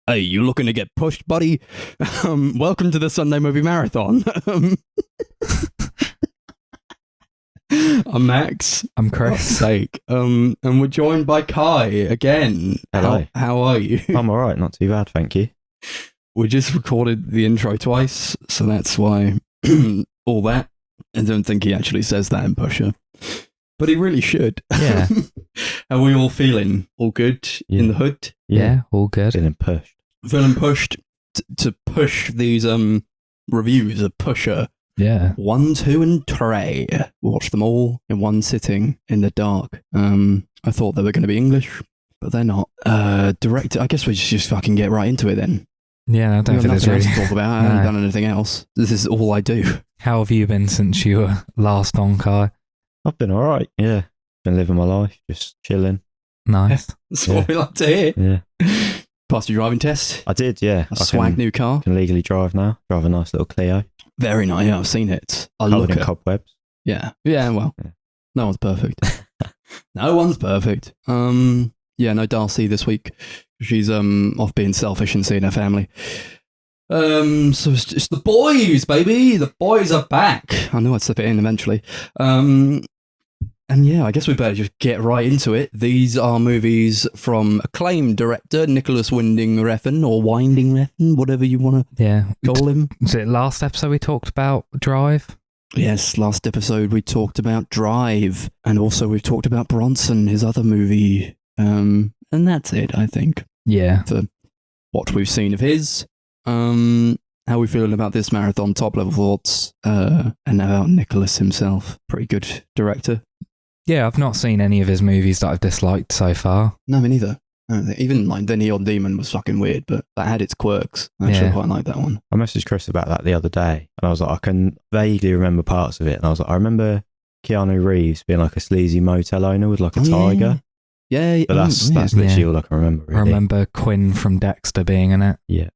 Hey, you looking to get pushed, buddy? Welcome to the Sunday Movie Marathon. I'm Max. I'm Chris. For sake. And we're joined by Kai again. Hello. How are you? I'm alright, not too bad, thank you. We just recorded the intro twice, so that's why all that. I don't think he actually says that in Pusher. But he really should. Yeah. How are we all feeling? All good in the hood? Yeah, all good. Feeling pushed. Feeling pushed to push these reviews of Pusher. Yeah. 1, 2, and 3. Watched them all in one sitting in the dark. I thought they were going to be English, but they're not. Director, I guess we just fucking get right into it then. Yeah, I don't We think have there's nothing really... else to talk about. I haven't done anything else. This is all I do. How have you been since you were last on, Kai? I've been alright, yeah. Been living my life, just chilling. Nice. That's what we like to hear. Yeah. Passed your driving test. I did, yeah. A swag new car. Can legally drive now. Drive a nice little Clio. Very nice. Yeah, I've seen it. I Covered look in at. cobwebs. Yeah. Yeah. Well, Yeah. no one's perfect. No one's perfect. Yeah. No Darcie this week. She's off being selfish and seeing her family. So it's the boys, baby. The boys are back. I know I'd slip it in eventually. And yeah, I guess we better just get right into it. These are movies from acclaimed director Nicholas Refn, or Winding Refn, whatever you want Yeah. to call him. Was it last episode we talked about Drive? Yes, last episode we talked about Drive, and also we've talked about Bronson, his other movie. And that's it, I think, Yeah. for what we've seen of his. How are we feeling about this marathon? Top level thoughts, and about Nicholas himself. Pretty good director. Yeah, I've not seen any of his movies that I've disliked so far. No, me neither. I don't think. Even like The Neon Demon was fucking weird, but that had its quirks. I actually Yeah. quite like that one. I messaged Chris about that the other day, and I was like, I can vaguely remember parts of it. And I was like, I remember Keanu Reeves being like a sleazy motel owner with like a tiger. Yeah, But that's yeah. literally Yeah. all I can remember, really. I remember Quinn from Dexter being in it. Yeah.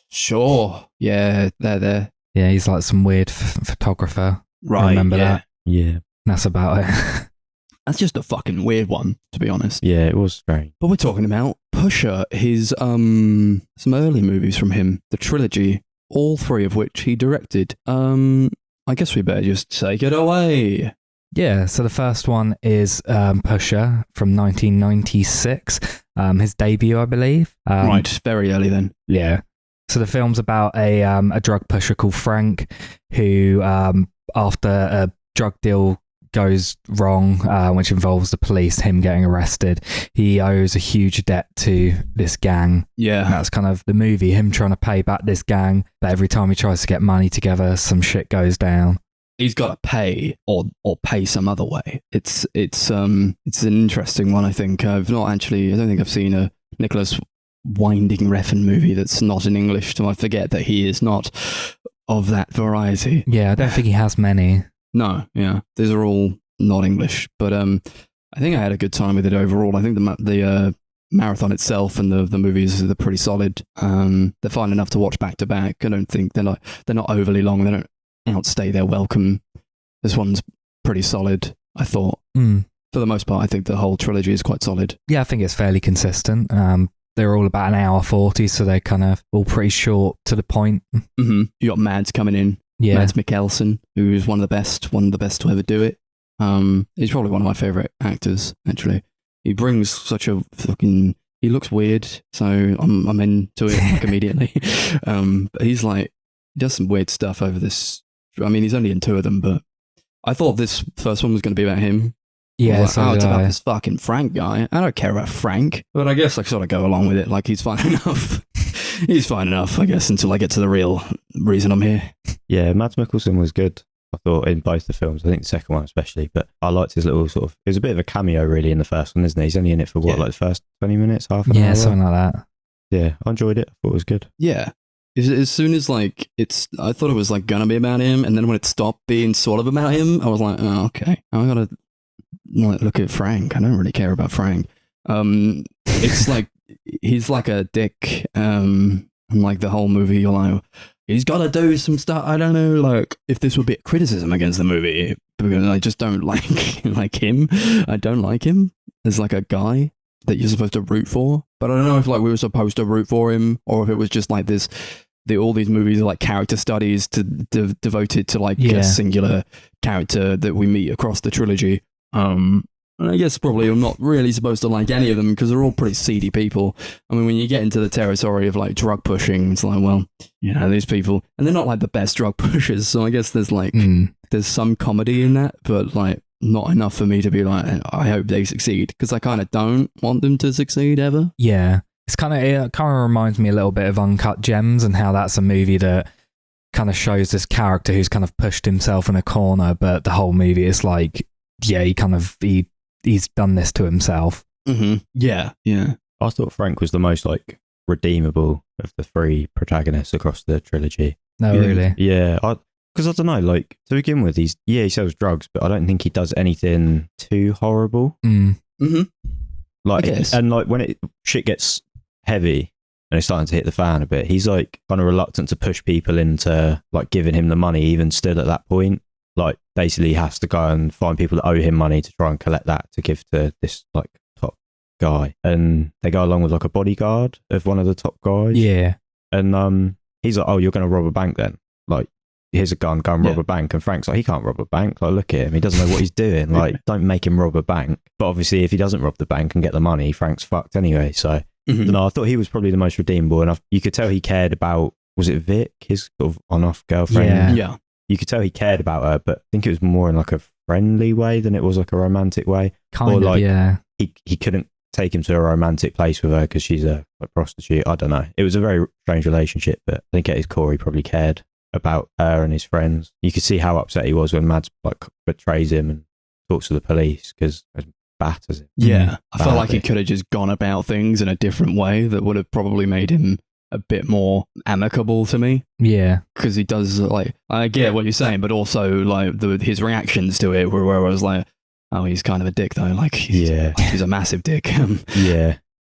Sure. Yeah, they're there. Yeah, he's like some weird photographer. Right. remember yeah. that. Yeah. That's about it. That's just a fucking weird one, to be honest. Yeah, it was strange. But we're talking about Pusher, his some early movies from him, the trilogy, all 3 of which he directed. I guess we better just take it away. Yeah, so the first one is Pusher from 1996. His debut, I believe. Right, very early then. Yeah. So the film's about a drug pusher called Frank who, after a drug deal goes wrong, which involves the police, him getting arrested, he owes a huge debt to this gang. Yeah. And that's kind of the movie, him trying to pay back this gang, but every time he tries to get money together, some shit goes down. He's got to pay or pay some other way. It's an interesting one, I think. I don't think I've seen a Nicholas Winding Refn movie that's not in English, so I forget that he is not of that variety. Yeah, I don't think he has many. No, yeah. These are all not English, but I think I had a good time with it overall. I think the marathon itself and the movies are pretty solid. They're fine enough to watch back to back. I don't think they're not overly long. They don't outstay their welcome. This one's pretty solid, I thought. For the most part, I think the whole trilogy is quite solid. Yeah, I think it's fairly consistent. They're all about an hour 40, so they're kind of all pretty short to the point. Mm-hmm. You got Mads coming in. Yeah. Mads Mikkelsen, who's one of the best to ever do it. He's probably one of my favourite actors, actually. He brings such a fucking... He looks weird, so I'm into it like immediately. But he's like... He does some weird stuff over this... I mean, he's only in 2 of them, but I thought this first one was going to be about him. Yeah, Like, so it's did about I. this fucking Frank guy. I don't care about Frank, but I guess I sort of go along with it. Like, he's fine enough. He's fine enough, I guess, until I get to the real reason I'm here. Yeah, Mads Mikkelsen was good, I thought, in both the films. I think the second one especially, but I liked his little sort of... It was a bit of a cameo, really, in the first one, isn't he? He's only in it for, Yeah. like the first 20 minutes, half an hour? Yeah, something like that. Yeah, I enjoyed it. I thought it was good. Yeah. As soon as, like, I thought it was, like, gonna be about him, and then when it stopped being sort of about him, I was like, oh, okay. I gotta look at Frank. I don't really care about Frank. It's like, he's like a dick, and, like, the whole movie, you're like, he's gotta do some stuff. I don't know, like, if this would be a criticism against the movie, because I just don't like him. I don't like him as, like, a guy. that you're supposed to root for. But I don't know if like we were supposed to root for him, or if it was just like this. All these movies are like character studies devoted to like a singular character that we meet across the trilogy. And I guess probably I'm not really supposed to like any of them because they're all pretty seedy people. I mean, when you get into the territory of like drug pushing, it's like, well, you know, these people, and they're not like the best drug pushers. So I guess there's like, there's some comedy in that, but like not enough for me to be like, I hope they succeed, because I kind of don't want them to succeed ever. Yeah. It kind of reminds me a little bit of Uncut Gems, and how that's a movie that kind of shows this character who's kind of pushed himself in a corner, but the whole movie is like, yeah, he's done this to himself. Mm-hmm. Yeah. I thought Frank was the most like redeemable of the three protagonists across the trilogy. No, really? Yeah, because I don't know, like to begin with, he sells drugs, but I don't think he does anything too horrible. Mm-hmm. Like, and like when shit gets heavy and it's starting to hit the fan a bit, he's like kind of reluctant to push people into like giving him the money, even still at that point. Like basically he has to go and find people that owe him money to try and collect that to give to this like top guy, and they go along with like a bodyguard of one of the top guys. Yeah. And he's like, oh, you're going to rob a bank then? Like, here's a gun, go and rob a bank. And Frank's like, he can't rob a bank. Like, look at him, he doesn't know what he's doing. Like, don't make him rob a bank. But obviously if he doesn't rob the bank and get the money, Frank's fucked anyway. So no, I thought he was probably the most redeemable, and you could tell he cared about, was it Vic, his sort of on-off girlfriend? Yeah. You could tell he cared about her, but I think it was more in like a friendly way than it was like a romantic way. Kind of, yeah. He couldn't take him to a romantic place with her because she's a prostitute. I don't know. It was a very strange relationship, but I think at his core he probably cared about her and his friends. You could see how upset he was when Mads like betrays him and talks to the police because batters him. Yeah, I felt like he could have just gone about things in a different way that would have probably made him a bit more amicable to me. Yeah, because he does like, I get what you're saying, but also like his reactions to it where I was like, oh, he's kind of a dick though. Like, he's a massive dick.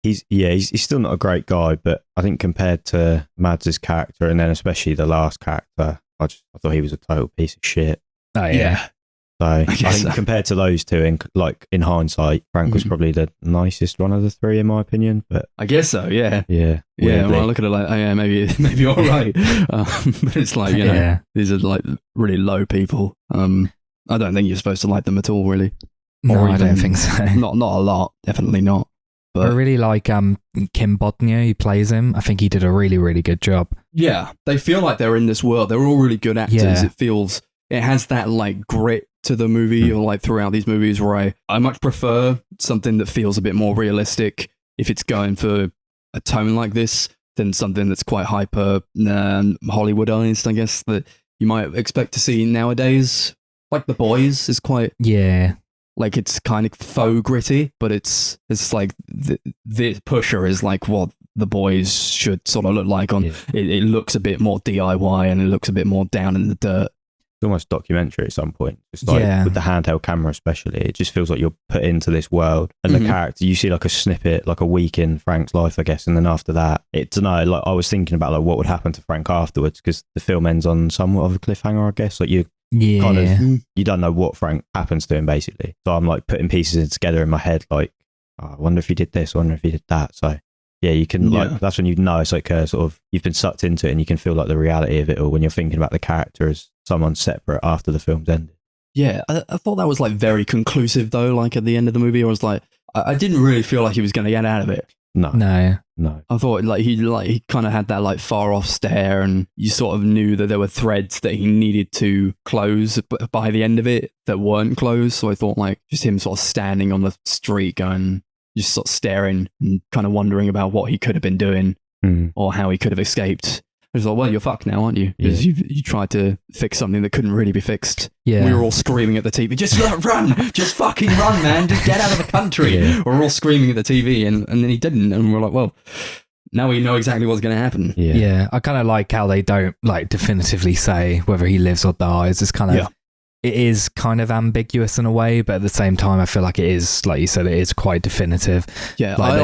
He's still not a great guy, but I think compared to Mads' character, and then especially the last character, I thought he was a total piece of shit. Oh yeah. So I think compared to those two, in hindsight, Frank was probably the nicest one of the three, in my opinion. But I guess so. Yeah. Yeah. Well, I look at it like, oh yeah, maybe you're right. But it's like, you know, these are like really low people. I don't think you're supposed to like them at all, really. No, I don't think so. Not a lot. Definitely not. But I really like Kim Bodnia, who plays him. I think he did a really, really good job. Yeah, they feel like they're in this world. They're all really good actors. Yeah. It has that like grit to the movie, or like throughout these movies, where I much prefer something that feels a bit more realistic if it's going for a tone like this than something that's quite hyper Hollywoodized, I guess, that you might expect to see nowadays. Like The Boys is quite... Yeah. Like it's kind of faux gritty, but it's like the Pusher is like what The Boys should sort of look like. It looks a bit more DIY and it looks a bit more down in the dirt. It's almost documentary at some point. It's like with the handheld camera especially, it just feels like you're put into this world, and the character, you see like a snippet, like a week in Frank's life, I guess, and then after that, like I was thinking about like what would happen to Frank afterwards, because the film ends on somewhat of a cliffhanger, I guess. Like kind of, you don't know what Frank happens to him basically. So I'm like putting pieces together in my head, like, oh, I wonder if he did this, I wonder if he did that. So yeah, you can like, that's when you know it's like a sort of, you've been sucked into it, and you can feel like the reality of it all when you're thinking about the character as someone separate after the film's ended. Yeah, I thought that was like very conclusive though. Like at the end of the movie, I was like, I didn't really feel like he was going to get out of it. No. I thought like he kind of had that like far off stare, and you sort of knew that there were threads that he needed to close by the end of it that weren't closed. So I thought like just him sort of standing on the street going, just sort of staring and kind of wondering about what he could have been doing or how he could have escaped. I was like, well, you're fucked now, aren't you? Because you tried to fix something that couldn't really be fixed. Yeah. We were all screaming at the TV, just run, just fucking run, man, just get out of the country. Yeah. We're all screaming at the TV, and then he didn't, and we're like, well, now we know exactly what's going to happen. Yeah, I kind of like how they don't like definitively say whether he lives or dies. It's kind of, it is kind of ambiguous in a way, but at the same time, I feel like it is, like you said, it is quite definitive. Yeah, like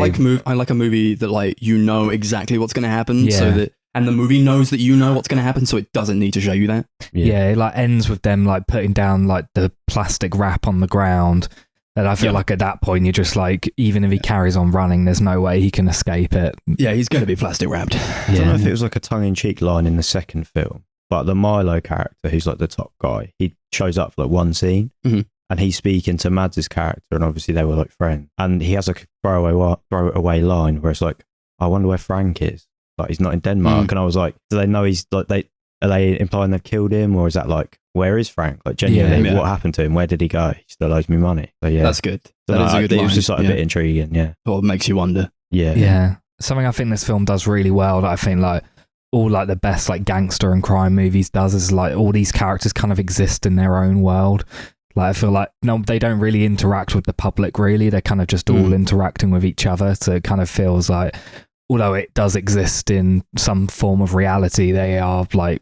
I like a movie that like you know exactly what's going to happen, so that. And the movie knows that you know what's going to happen, so it doesn't need to show you that. Yeah, it like ends with them like putting down like the plastic wrap on the ground, And I feel like at that point, you're just like, even if he carries on running, there's no way he can escape it. Yeah, he's going to be plastic wrapped. I don't know if it was like a tongue-in-cheek line in the second film, but the Milo character, who's like the top guy, he shows up for like one scene, and he's speaking to Mads' character, and obviously they were like friends. And he has like a throwaway line where it's like, I wonder where Frank is. Like, he's not in Denmark. And I was like, do they know he's like, are they implying they've killed him, or is that like, where is Frank? Like, genuinely, what happened to him? Where did he go? He still owes me money. So yeah, that's good. That is a good line. It was just like a bit intriguing. Yeah, sort of makes you wonder. Yeah. Something I think this film does really well, that I think like all like the best like gangster and crime movies does, is like all these characters kind of exist in their own world. Like, I feel like they don't really interact with the public. Really, they're kind of just all interacting with each other. So it kind of feels like, although it does exist in some form of reality, it's like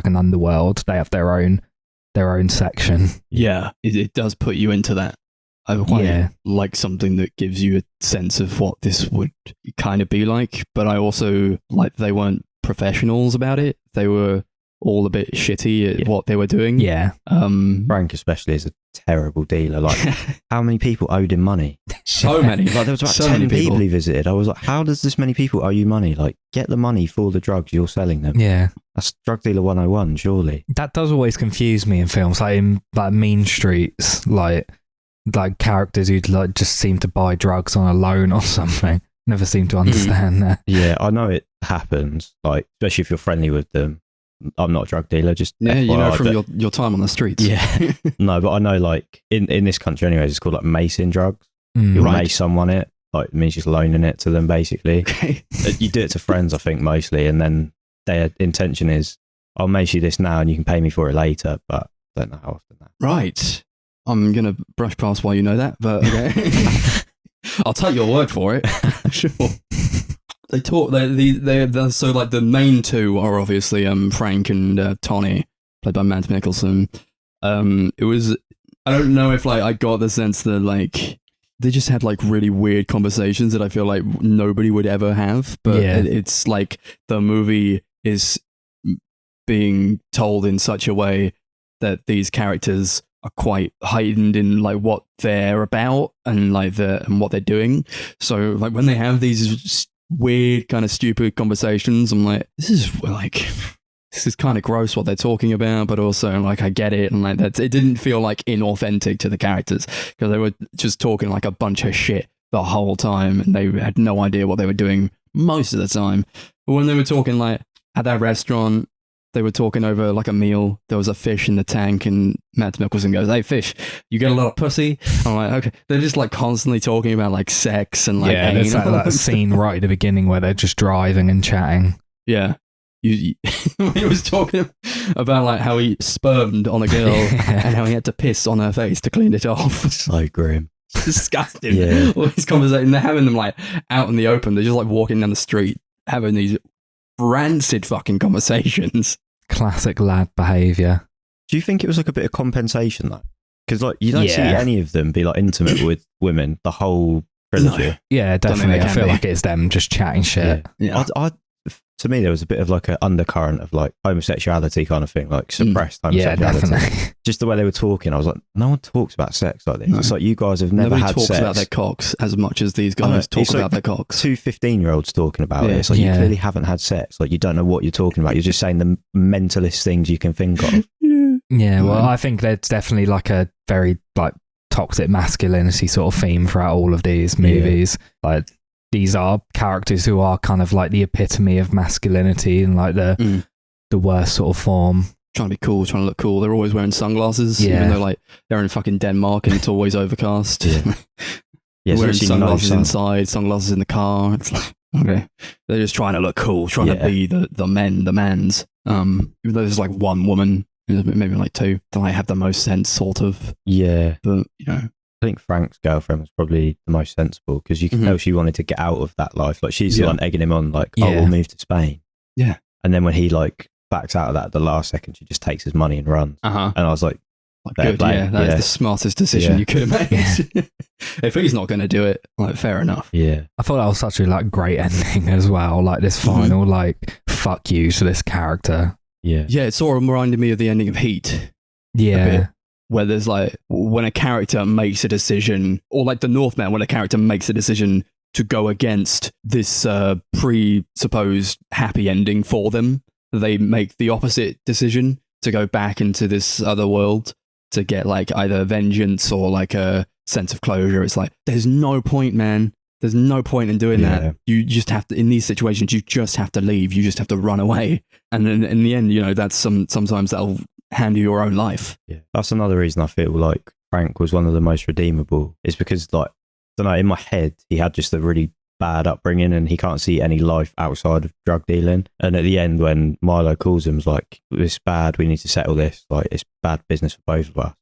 an underworld. They have their own section. Yeah, it does put you into that. I quite like something that gives you a sense of what this would kind of be like, but I also like they weren't professionals about it. They were all a bit shitty at what they were doing. Yeah. Frank especially is a terrible dealer. Like, how many people owed him money? So many. Like, there was about 10 people he visited. I was like, how does this many people owe you money? Like, get the money for the drugs you're selling them. Yeah. That's drug dealer 101, surely. That does always confuse me in films, like in like Mean Streets, like characters who like just seem to buy drugs on a loan or something. Never seem to understand that. Yeah, I know it happens, like, especially if you're friendly with them. I'm not a drug dealer, just FYI, you know, from your time on the streets. Yeah. No, but I know, like, in this country anyways, it's called like macing drugs. You'll mace someone it, like, it means just loaning it to them, basically. Okay. You do it to friends, I think, mostly, and then their intention is, I'll mace you this now and you can pay me for it later, but I don't know how often that. Right. I'm going to brush past why you know that, but okay. I'll take your word for it. Sure. They talk. They're so like the main two are obviously Frank and Tony, played by Mads Mikkelsen. It was, I don't know if like I got the sense that like they just had like really weird conversations that I feel like nobody would ever have. But it's like the movie is being told in such a way that these characters are quite heightened in like what they're about and like and what they're doing. So like when they have these weird kind of stupid conversations, I'm like, this is kind of gross what they're talking about, but also like I get it, and like it didn't feel like inauthentic to the characters because they were just talking like a bunch of shit the whole time and they had no idea what they were doing most of the time. But when they were talking like at that restaurant, they were talking over like a meal. There was a fish in the tank, and Mads Mikkelsen goes, "Hey, fish, you get a lot of pussy?" I'm like, okay. They're just like constantly talking about like sex and like there's that scene right at the beginning where they're just driving and chatting. Yeah, he was talking about like how he spermed on a girl and how he had to piss on her face to clean it off. So grim. It's disgusting. Yeah, all these conversations. They're having them like out in the open. They're just like walking down the street having these rancid fucking conversations. Classic lad behaviour. Do you think it was like a bit of compensation though? Because like you don't see any of them be like intimate with women the whole trilogy. No. Yeah, definitely. I feel like it's them just chatting shit. Yeah. To me, there was a bit of like an undercurrent of like homosexuality kind of thing, like suppressed homosexuality. Yeah, definitely. Just the way they were talking, I was like, no one talks about sex like this. No. It's like you guys have never had sex. Nobody talks about their cocks as much as these guys talk about their cocks. Two 15-year-olds talking about it. It's like you clearly haven't had sex. Like you don't know what you're talking about. You're just saying the mentalist things you can think of. Yeah, well, I think there's definitely like a very like toxic masculinity sort of theme throughout all of these movies. Like these are characters who are kind of like the epitome of masculinity in like the worst sort of form. Trying to be cool, trying to look cool. They're always wearing sunglasses, even though like they're in fucking Denmark and it's always overcast. Wearing sunglasses inside, sunglasses in the car. It's like, okay, they're just trying to look cool, trying to be the mans. Even though there's like one woman, maybe like two, that like have the most sense, sort of. Yeah, but you know. I think Frank's girlfriend was probably the most sensible because you can tell she wanted to get out of that life. Like she's the one egging him on, like, oh, we'll move to Spain. Yeah. And then when he like backs out of that at the last second, she just takes his money and runs. And I was like, good. Yeah, that is the smartest decision you could have made. If he's not going to do it, like, fair enough. Yeah. I thought that was such a like great ending as well. Like this final, like, fuck you to this character. Yeah. Yeah, it sort of reminded me of the ending of Heat. Yeah. where there's like when a character makes a decision, or like the Northman, when a character makes a decision to go against this presupposed happy ending for them, they make the opposite decision to go back into this other world to get like either vengeance or like a sense of closure. It's like, there's no point, man. There's no point in doing that. You just have to, in these situations, you just have to leave. You just have to run away. And then in the end, you know, that's sometimes that'll hand you your own life. Yeah, that's another reason I feel like Frank was one of the most redeemable. Is because, like, I don't know, in my head, he had just a really bad upbringing and he can't see any life outside of drug dealing. And at the end, when Milo calls him, like, it's bad, we need to settle this. Like, it's bad business for both of us.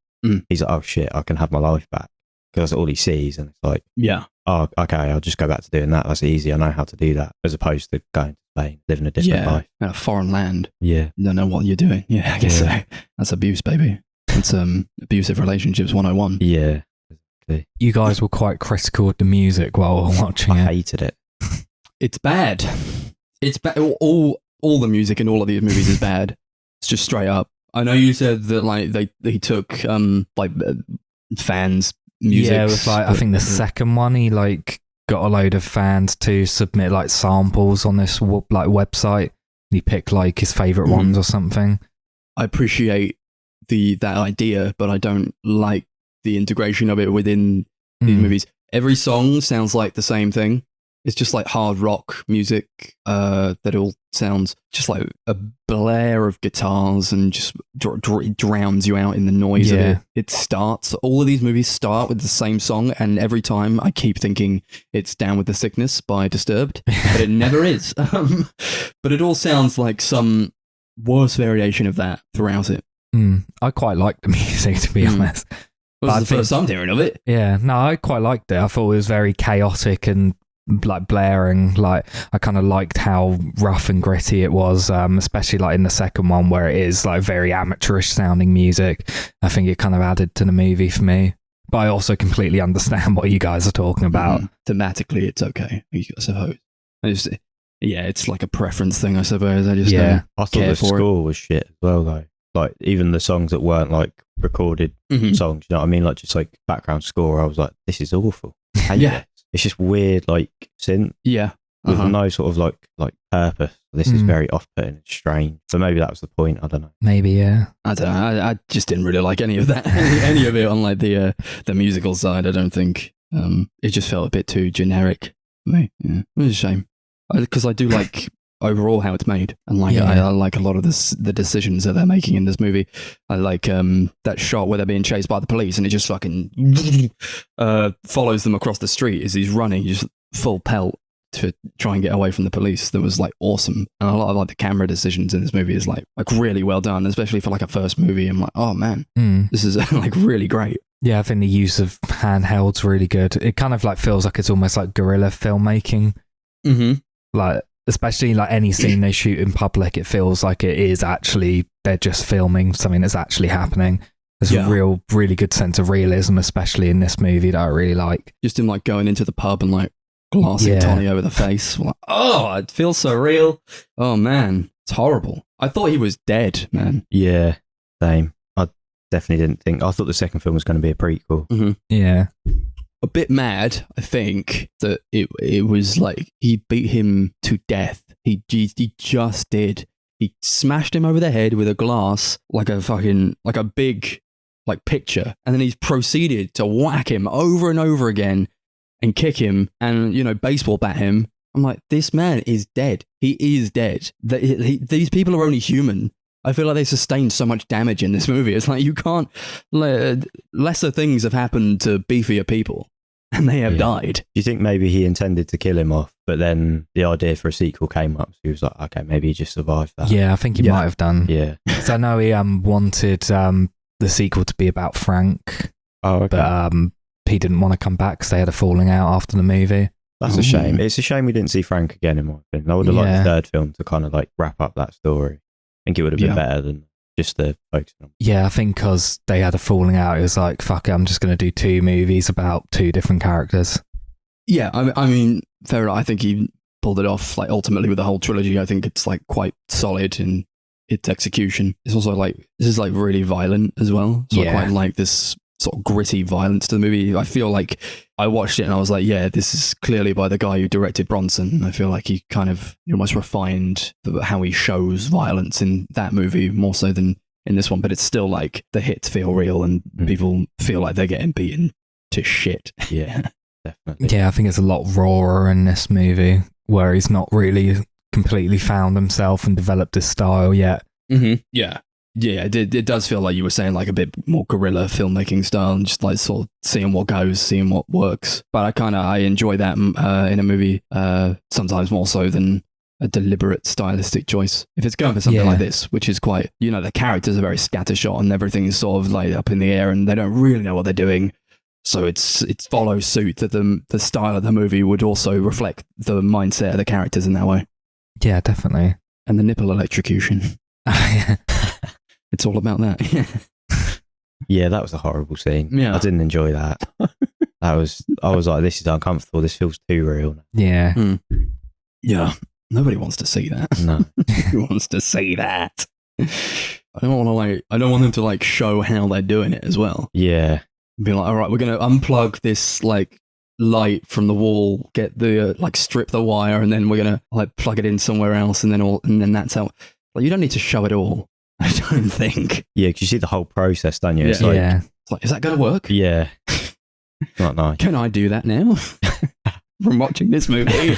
He's like, oh shit, I can have my life back. Because that's all he sees. And it's like, yeah, oh, okay, I'll just go back to doing that. That's easy. I know how to do that. As opposed to going to Spain, living a different life. In a foreign land. Yeah. You don't know what you're doing. Yeah, I guess so. That's abuse, baby. It's abusive relationships 101. Yeah. You guys were quite critical of the music while watching it. I hated it. It's bad. It's bad. All the music in all of these movies is bad. It's just straight up. I know you said that like he took like fans' music. Yeah, it was like, I think the second one, he like got a load of fans to submit like samples on this like website. He picked like his favorite ones or something. I appreciate that idea, but I don't like the integration of it within these movies. Every song sounds like the same thing. It's just like hard rock music that all sounds just like a blare of guitars and just it drowns you out in the noise of it. It starts, all of these movies start with the same song, and every time I keep thinking it's Down with the Sickness by Disturbed, but it never is. But it all sounds like some worse variation of that throughout it. I quite liked the music, to be honest. It was the first time hearing of it. Yeah, no, I quite liked it. I thought it was very chaotic and like blaring. Like, I kind of liked how rough and gritty it was, especially like in the second one where it is like very amateurish sounding music. I think it kind of added to the movie for me. But I also completely understand what you guys are talking about. Thematically, it's okay, I suppose. It's like a preference thing, I suppose. I thought the score was shit as well, though. Like, even the songs that weren't like recorded songs, you know what I mean? Like, just like background score, I was like, this is awful. It's just weird, like synth. Yeah. With no sort of like purpose. This is very off-putting and strange. So maybe that was the point. I don't know. Maybe, yeah. I don't know. I just didn't really like any of that. any of it on like the musical side. I don't think. It just felt a bit too generic for me. Yeah. It was a shame. Because I do like overall how it's made, and like I like a lot of the decisions that they're making in this movie. I like that shot where they're being chased by the police and it just fucking follows them across the street as he's running, just full pelt to try and get away from the police. That was like awesome. And a lot of like the camera decisions in this movie is like really well done, especially for like a first movie. I'm like, oh man, this is like really great. Yeah, I think the use of handheld's really good. It kind of like feels like it's almost like guerrilla filmmaking. Like, especially like any scene they shoot in public, it feels like it is actually, they're just filming something that's actually happening. There's a really good sense of realism, especially in this movie, that I really like. Just him like going into the pub and like glassing Tony over the face. Like, oh, it feels so real. Oh man, it's horrible. I thought he was dead, man. Yeah, same. I definitely didn't think. I thought the second film was going to be a prequel. Yeah. A bit mad, I think, that it was like he beat him to death. He just did. He smashed him over the head with a glass, like a big like picture, and then he's proceeded to whack him over and over again and kick him and, you know, baseball bat him. I'm like, this man is dead. He is dead. These people are only human. I feel like they sustained so much damage in this movie. It's like, you can't. Lesser things have happened to beefier people, and they have died. Do you think maybe he intended to kill him off, but then the idea for a sequel came up? So he was like, okay, maybe he just survived that. Yeah, I think he might have done. Yeah. So I know he wanted the sequel to be about Frank. Oh, okay. But he didn't want to come back because they had a falling out after the movie. That's a shame. It's a shame we didn't see Frank again, in my opinion. I would have liked the third film to kind of like wrap up that story. I think it would have been better than just the focus on. Yeah, I think because they had a falling out, it was like, fuck it, I'm just going to do 2 movies about 2 different characters. Yeah, I mean, fair enough. I think he pulled it off, like, ultimately with the whole trilogy. I think it's like quite solid, and its execution. It's also like, this is like really violent as well. So I quite like this sort of gritty violence to the movie. I feel like I watched it and I was like, yeah, this is clearly by the guy who directed Bronson. I feel like he almost refined how he shows violence in that movie more so than in this one, but it's still like the hits feel real and people feel like they're getting beaten to shit. Yeah, definitely. Yeah, I think it's a lot rawer in this movie where he's not really completely found himself and developed his style yet. Mm-hmm. Yeah. Yeah, it does feel like you were saying, like a bit more guerrilla filmmaking style and just like sort of seeing what goes, seeing what works. But I enjoy that in a movie sometimes more so than a deliberate stylistic choice. If it's going for something like this, which is quite, the characters are very scattershot and everything is sort of like up in the air and they don't really know what they're doing. So it follows suit that the style of the movie would also reflect the mindset of the characters in that way. Yeah, definitely. And the nipple electrocution. It's all about that. Yeah, that was a horrible scene. Yeah. I didn't enjoy that. I was like, this is uncomfortable. This feels too real. Yeah. Yeah. Nobody wants to see that. No. Who wants to see that? I don't want them to like show how they're doing it as well. Yeah. Be like, all right, we're going to unplug this like light from the wall, get the strip the wire, and then we're going to like plug it in somewhere else, and then that's how. Like, you don't need to show it all. I don't think. Yeah, because you see the whole process, don't you? Yeah. It's like, It's like, is that going to work? yeah. Not nice. Can I do that now? From watching this movie.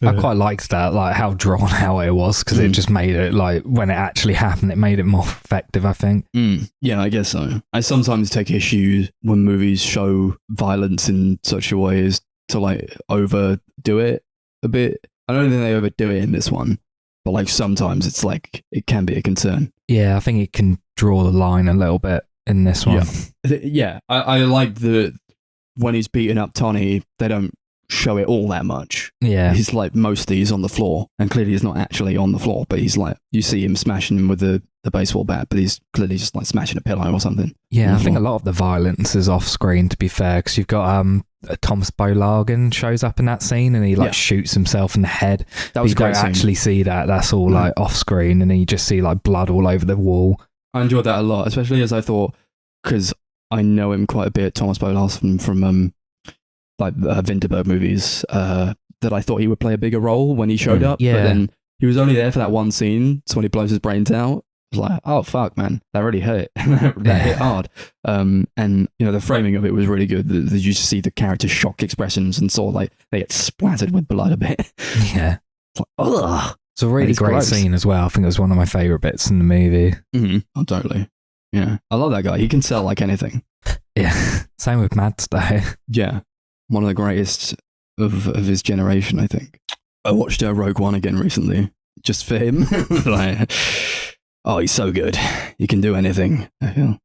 I quite liked that, like how drawn out it was, because it just made it, like, when it actually happened, it made it more effective, I think. Yeah, I guess so. I sometimes take issue when movies show violence in such a way as to like overdo it a bit. I don't think they overdo it in this one, but like sometimes it's like it can be a concern. Yeah, I think it can draw the line a little bit in this one. Yeah, I like when he's beating up Tony, they don't show it all that much. Yeah. He's like, mostly he's on the floor, and clearly he's not actually on the floor, but he's like, you see him smashing him with the baseball bat, but he's clearly just like smashing a pillow or something. Yeah, I think a lot of the violence is off screen, to be fair, because you've got Thomas Bolagen shows up in that scene and he shoots himself in the head. That was you don't actually see that. That's all like off screen, and then you just see like blood all over the wall. I enjoyed that a lot, especially as I thought, because I know him quite a bit, Thomas Bolagen from like Vinterberg movies, that I thought he would play a bigger role when he showed up. Yeah. But then he was only there for that one scene. So when he blows his brains out, I was like, oh fuck, man, that really hurt. that hit hard. And the framing of it was really good. You just see the character's shock expressions and sort of like they get splattered with blood a bit. Yeah. It's like, ugh. It's a really great gross. scene as well. I think it was one of my favourite bits in the movie. Mm-hmm. Oh, totally. Yeah. I love that guy. He can sell like anything. Yeah. Same with Mads though. Yeah. One of the greatest of his generation, I think. I watched Rogue One again recently, just for him. Like, oh, he's so good. He can do anything, I feel.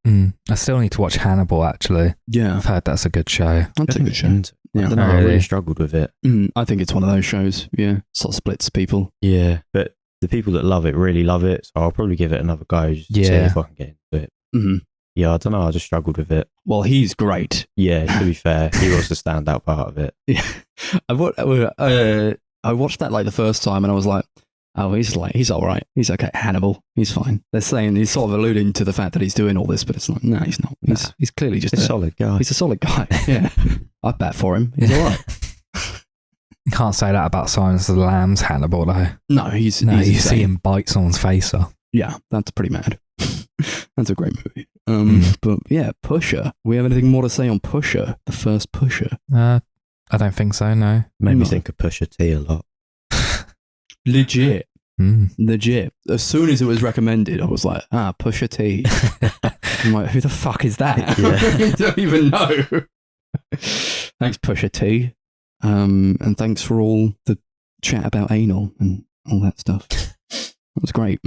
I still need to watch Hannibal, actually. Yeah. I've heard that's a good show. That's a good show. I don't know, I really struggled with it. I think it's one of those shows, yeah. Sort of splits people. Yeah, but the people that love it really love it, so I'll probably give it another go, just to see if I can get into it. Mm-hmm. Yeah, I don't know, I just struggled with it. Well, he's great. Yeah, to be fair, he was the standout part of it. Yeah. I watched that like the first time and I was like, oh, he's all right. He's okay. Hannibal, he's fine. They're saying, he's sort of alluding to the fact that he's doing all this, but it's like, no, he's not. He's clearly just a solid guy. He's a solid guy. Yeah. I bet for him. He's all right. Can't say that about Silence of the Lambs, Hannibal, though. No, he's you insane. see him bite someone's face off. Yeah, that's pretty mad. That's a great movie. But yeah, Pusher. We have anything more to say on Pusher? The first Pusher. I don't think so, no. Made me think of Pusher T a lot. Legit. Legit. As soon as it was recommended, I was like, Pusher T. I'm like, who the fuck is that? Yeah. I don't even know. Thanks, Pusher T. And thanks for all the chat about anal and all that stuff. That was great.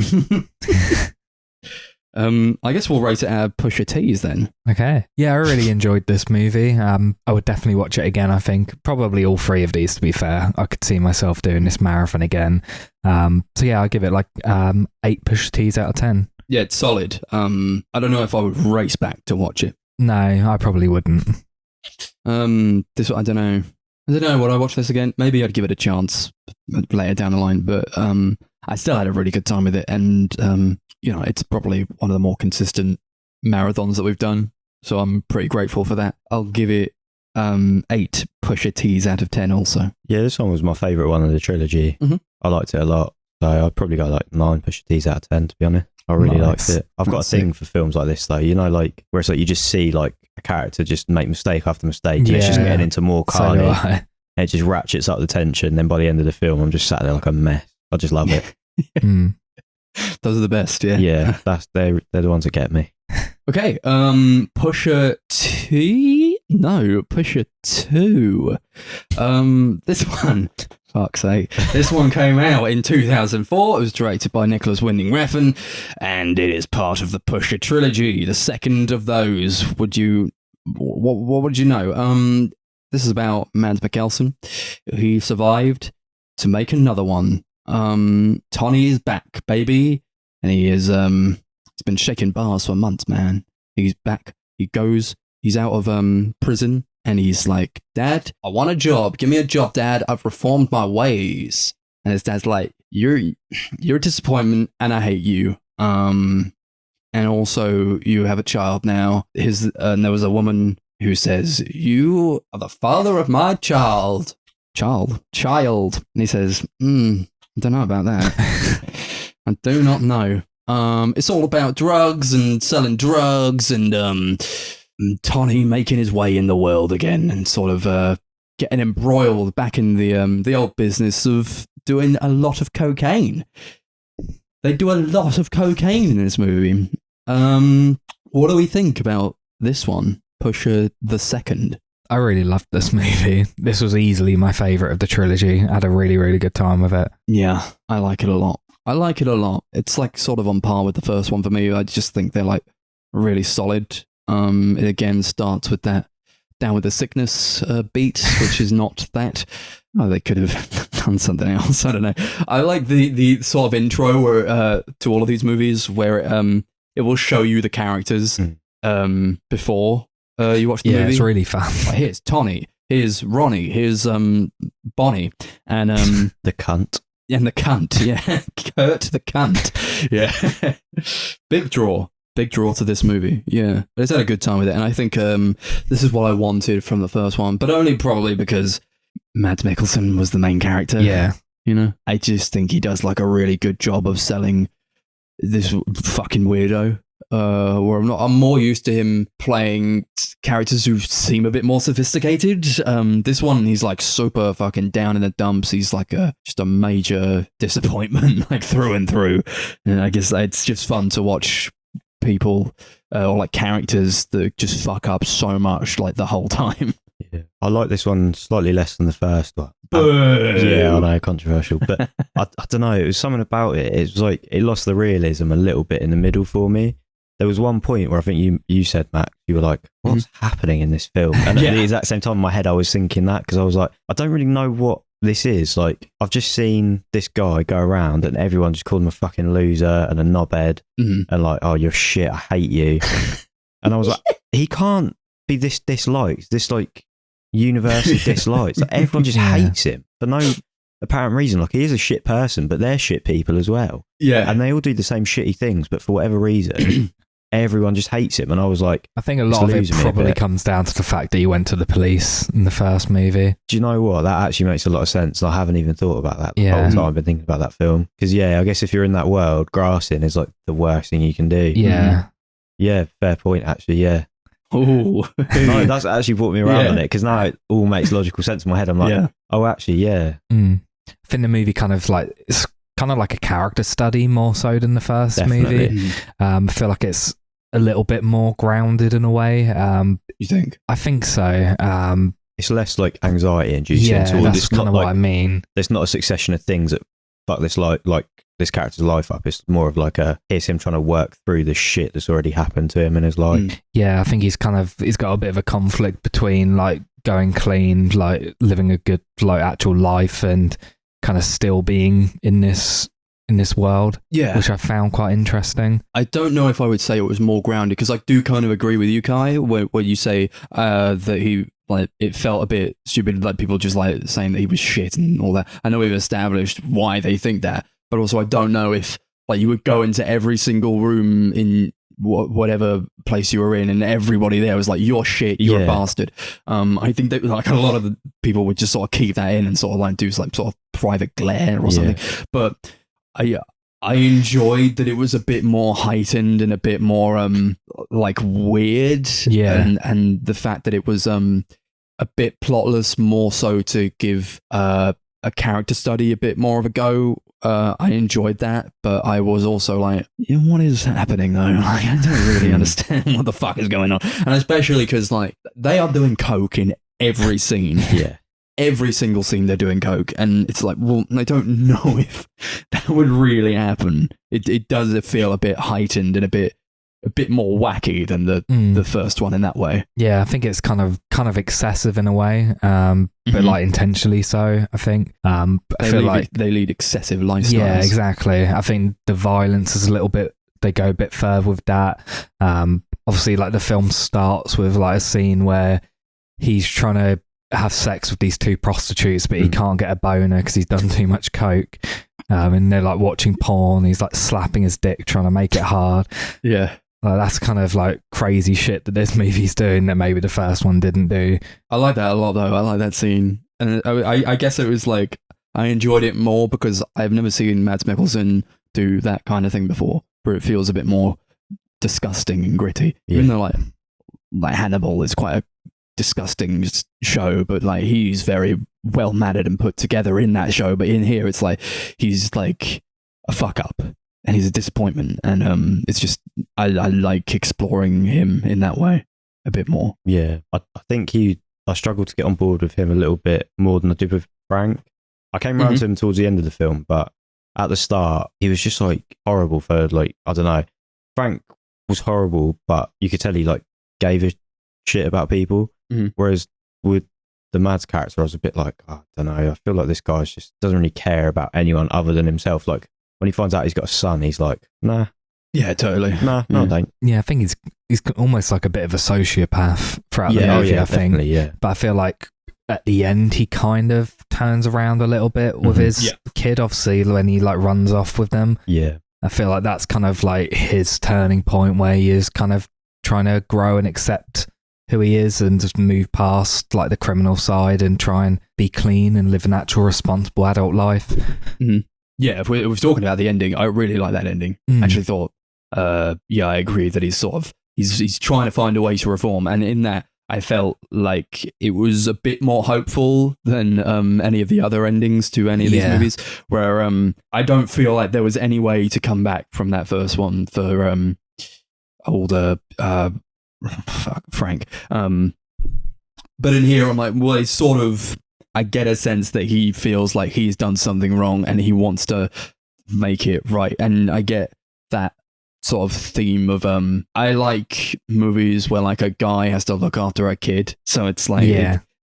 I guess we'll rate it out of Pusher T's then. Okay. Yeah, I really enjoyed this movie. I would definitely watch it again, I think. Probably all three of these, to be fair. I could see myself doing this marathon again. So yeah, I'll give it like 8 Pusher T's out of 10. Yeah, it's solid. I don't know if I would race back to watch it. No, I probably wouldn't. I don't know. Would I watch this again? Maybe I'd give it a chance later down the line, but I still had a really good time with it. And, it's probably one of the more consistent marathons that we've done. So I'm pretty grateful for that. I'll give it 8 Pusher T's out of 10 also. Yeah, this one was my favourite one of the trilogy. Mm-hmm. I liked it a lot. So I'd probably go like 9 Pusher T's out of 10, to be honest. I really liked it. I've got a thing for films like this, though. Like where it's like you just see like a character just make mistake after mistake, and it's just getting into more carnage. And it just ratchets up the tension. Then by the end of the film, I'm just sat there like a mess. I just love it. Those are the best, yeah. Yeah, they're the ones that get me. Okay, Pusher T? No, Pusher 2. This one, fuck's sake. This one came out in 2004. It was directed by Nicholas Winding Refn, and it is part of the Pusher Trilogy, the second of those. What would you know? This is about Mads Mikkelsen. He survived to make another one. Tony is back, baby. And he is, he's been shaking bars for months, man. He's back. He's out of prison, and he's like, Dad, I want a job. Give me a job, Dad. I've reformed my ways. And his dad's like, you're a disappointment, and I hate you. And also, you have a child now. And there was a woman who says, you are the father of my child. Child. And he says, I don't know about that. I do not know. It's all about drugs and selling drugs and Tony making his way in the world again and sort of getting embroiled back in the old business of doing a lot of cocaine. They do a lot of cocaine in this movie. What do we think about this one, Pusher the Second? I really loved this movie. This was easily my favourite of the trilogy. I had a really, really good time with it. Yeah, I like it a lot. It's like sort of on par with the first one for me. I just think they're like really solid. It again starts with that Down with the Sickness beat, which is not that. Oh, they could have done something else. I don't know. I like the sort of intro where to all of these movies where it will show you the characters before you watch the movie. Yeah, it's really fun. Like, here's Tony. Here's Ronnie. Here's Bonnie. And the cunt. And the cunt, yeah. Kurt the cunt. Yeah. Big draw to this movie, yeah. But it's had a good time with it, and I think this is what I wanted from the first one, but only probably because Mads Mikkelsen was the main character. Yeah. I just think he does like a really good job of selling this fucking weirdo. Where I'm more used to him playing characters who seem a bit more sophisticated. This one, he's like super fucking down in the dumps. He's like just a major disappointment, like through and through. And I guess it's just fun to watch people or like characters that just fuck up so much like the whole time. Yeah. I like this one slightly less than the first one. Yeah, I know, controversial, but I don't know. It was something about it. It was like it lost the realism a little bit in the middle for me. There was one point where I think you said, Matt, you were like, what's happening in this film? And at the exact same time in my head, I was thinking that because I was like, I don't really know what this is. Like, I've just seen this guy go around and everyone just called him a fucking loser and a knobhead and like, oh, you're shit, I hate you. And I was like, he can't be this disliked, this like universally disliked. Like, everyone just hates him for no apparent reason. Like, he is a shit person, but they're shit people as well. Yeah. And they all do the same shitty things, but for whatever reason... everyone just hates him, and I was like, I think a lot of it probably comes down to the fact that he went to the police in the first movie. Do you know what? That actually makes a lot of sense. I haven't even thought about that the whole time I've been thinking about that film. Because I guess if you're in that world, grassing is like the worst thing you can do. Yeah. Yeah, fair point, actually, yeah. Oh, no, that's actually brought me around on it, because now it all makes logical sense in my head. I'm like, oh, actually, yeah. I think the movie kind of like, it's kind of like a character study more so than the first movie. I feel like it's a little bit more grounded in a way. You think? I think so. It's less like anxiety inducing. Yeah, that's kind of what I mean. There's not a succession of things that fuck this like this character's life up. It's more of like here's him trying to work through the shit that's already happened to him in his life. Yeah, I think he's got a bit of a conflict between like going clean, like living a good like actual life, and kind of still being in this world, which I found quite interesting. I don't know if I would say it was more grounded, because I do kind of agree with you, Kai, where you say that he like it felt a bit stupid, like people just like saying that he was shit and all that. I know we've established why they think that, but also I don't know if like you would go into every single room in whatever place you were in, and everybody there was like, "You're shit, you're a bastard." I think that like a lot of the people would just sort of keep that in and sort of like do like sort of private glare or something. But I enjoyed that it was a bit more heightened and a bit more like weird. Yeah. And the fact that it was a bit plotless, more so to give a character study a bit more of a go. I enjoyed that, but I was also like, what is happening though? Like, I don't really understand what the fuck is going on. And especially because like they are doing coke in every scene. Yeah. Every single scene they're doing coke, and it's like, well, I don't know if that would really happen. It does feel a bit heightened and a bit more wacky than the first one in that way. Yeah, I think it's kind of excessive in a way, but like intentionally so. I think. I feel like they lead excessive lifestyles. Yeah, exactly. I think the violence is a little bit. They go a bit further with that. Obviously, like the film starts with like a scene where he's trying to have sex with these two prostitutes, but he can't get a boner because he's done too much coke. And they're like watching porn. He's like slapping his dick, trying to make it hard. Yeah. That's kind of like crazy shit that this movie's doing that maybe the first one didn't do. I like that a lot though. I like that scene. And I guess it was like, I enjoyed it more because I've never seen Mads Mikkelsen do that kind of thing before, where it feels a bit more disgusting and gritty. Yeah. Even though like Hannibal is quite a disgusting show, but like he's very well mannered and put together in that show. But in here, it's like he's like a fuck up and he's a disappointment, and it's just I like exploring him in that way a bit more. Yeah, I think I struggled to get on board with him a little bit more than I did with Frank. I came around to him towards the end of the film, but at the start, he was just like horrible for like, I don't know. Frank was horrible, but you could tell he like gave a shit about people. Whereas with the Mads character, I was a bit like, I don't know, I feel like this guy just doesn't really care about anyone other than himself. Like when he finds out he's got a son, he's like, nah. Yeah, totally. Nah, no, I don't. Yeah, I think he's almost like a bit of a sociopath throughout the movie, I think. Yeah. But I feel like at the end, he kind of turns around a little bit with his kid, obviously, when he like runs off with them. Yeah. I feel like that's kind of like his turning point where he is kind of trying to grow and accept who he is and just move past like the criminal side and try and be clean and live a natural, responsible adult life. Yeah, if we're talking about the ending, I really like that ending. I actually thought, I agree that he's trying to find a way to reform, and in that, I felt like it was a bit more hopeful than any of the other endings to any of these movies, where I don't feel like there was any way to come back from that first one for older Frank. But in here, I'm like, well, it's sort of, I get a sense that he feels like he's done something wrong and he wants to make it right. And I get that sort of theme of, I like movies where like a guy has to look after a kid. So it's like,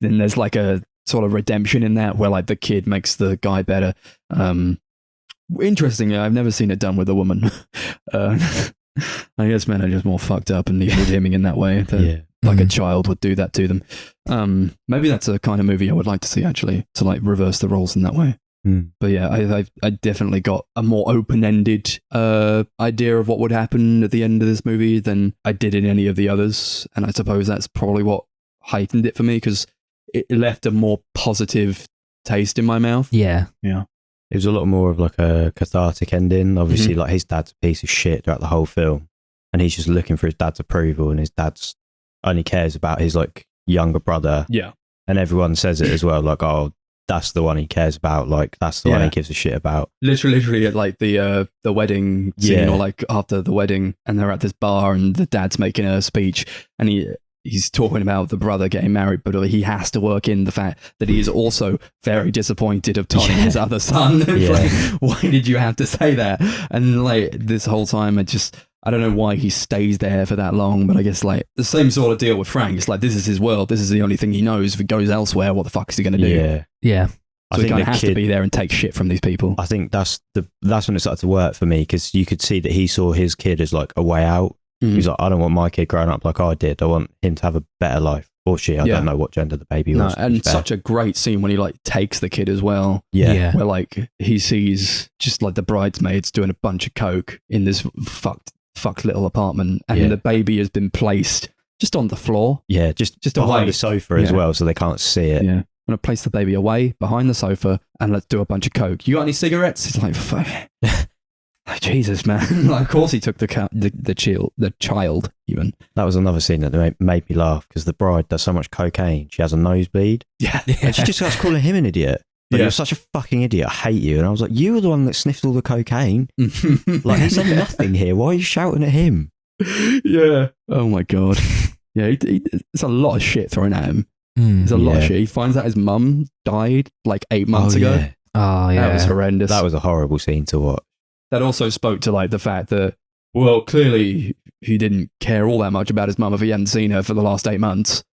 then there's like a sort of redemption in that where like the kid makes the guy better. Interestingly, I've never seen it done with a woman. I guess men are just more fucked up and need redeeming in that way. Like a child would do that to them. Maybe that's a kind of movie I would like to see, actually, to like reverse the roles in that way. But yeah, I definitely got a more open-ended idea of what would happen at the end of this movie than I did in any of the others. And I suppose that's probably what heightened it for me, because it left a more positive taste in my mouth. Yeah. It was a lot more of like a cathartic ending. Obviously, like his dad's a piece of shit throughout the whole film, and he's just looking for his dad's approval, and his dad's only cares about his like younger brother. Yeah. And everyone says it as well, like, oh, that's the one he cares about. Like, that's the one he gives a shit about. Literally at like the wedding scene, or like after the wedding, and they're at this bar, and the dad's making a speech, and he's talking about the brother getting married, but he has to work in the fact that he is also very disappointed of Tony, his other son. Like, why did you have to say that? And like this whole time, I don't know why he stays there for that long, but I guess like the same sort of deal with Frank. It's like, this is his world. This is the only thing he knows. If he goes elsewhere, what the fuck is he going to do? Yeah. So he kind of has to be there and take shit from these people. I think that's when it started to work for me, because you could see that he saw his kid as like a way out. He's like, I don't want my kid growing up like I did. I want him to have a better life. Or she, I don't know what gender the baby was. And such a great scene when he like takes the kid as well. Yeah. Where like he sees just like the bridesmaids doing a bunch of coke in this fucked little apartment, and the baby has been placed just on the floor. Yeah, just behind the sofa as well, so they can't see it. Yeah. I'm going to place the baby away behind the sofa and let's do a bunch of coke. You got any cigarettes? He's like, fuck. Like, Jesus, man. Like, of course he took the child even. That was another scene that made me laugh because the bride does so much cocaine. She has a nosebleed. Yeah. And she just starts calling him an idiot. But you're such a fucking idiot. I hate you. And I was like, you were the one that sniffed all the cocaine. Like, he's done nothing here. Why are you shouting at him? Yeah. Oh, my God. Yeah, it's a lot of shit thrown at him. There's a lot of shit. He finds out his mum died like 8 months ago. Yeah. Oh, yeah. That was horrendous. That was a horrible scene to watch. That also spoke to like the fact that, well, clearly he didn't care all that much about his mum if he hadn't seen her for the last 8 months.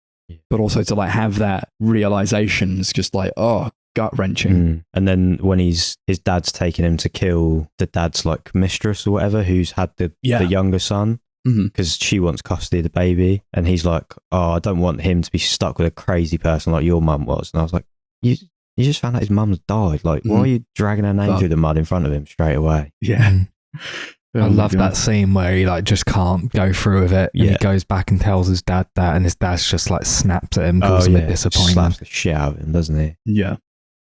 But also to like have that realization is just like, oh, gut wrenching. And then when his dad's taking him to kill the dad's like mistress or whatever, who's had the younger son, because she wants custody of the baby, and he's like, oh, I don't want him to be stuck with a crazy person like your mum was. And I was like, you just found out his mum's died. Like, why are you dragging her name through the mud in front of him straight away? Yeah. I love that scene where he like just can't go through with it, and he goes back and tells his dad that, and his dad's just like snaps at him, calls him a disappointment. Slaps the shit out of him, doesn't he? Yeah.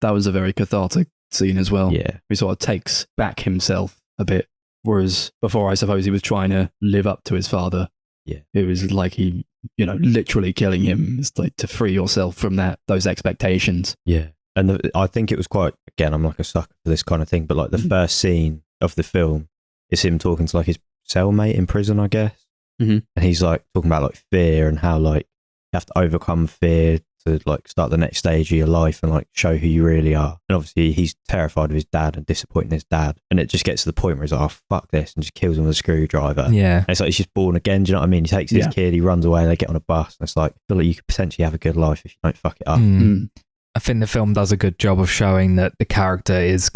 That was a very cathartic scene as well. Yeah. He sort of takes back himself a bit, whereas before I suppose he was trying to live up to his father. Yeah. It was like he, literally killing him is like to free yourself from those expectations. Yeah. And I think it was quite, again, I'm like a sucker for this kind of thing, but like the first scene of the film is him talking to like his cellmate in prison, I guess. And he's like talking about like fear and how like you have to overcome fear to like start the next stage of your life and like show who you really are. And obviously he's terrified of his dad and disappointing his dad. And it just gets to the point where he's like, oh, fuck this, and just kills him with a screwdriver. Yeah. And it's like he's just born again, do you know what I mean? He takes his kid, he runs away, they get on a bus, and it's like, I feel like you could potentially have a good life if you don't fuck it up. I think the film does a good job of showing that the character is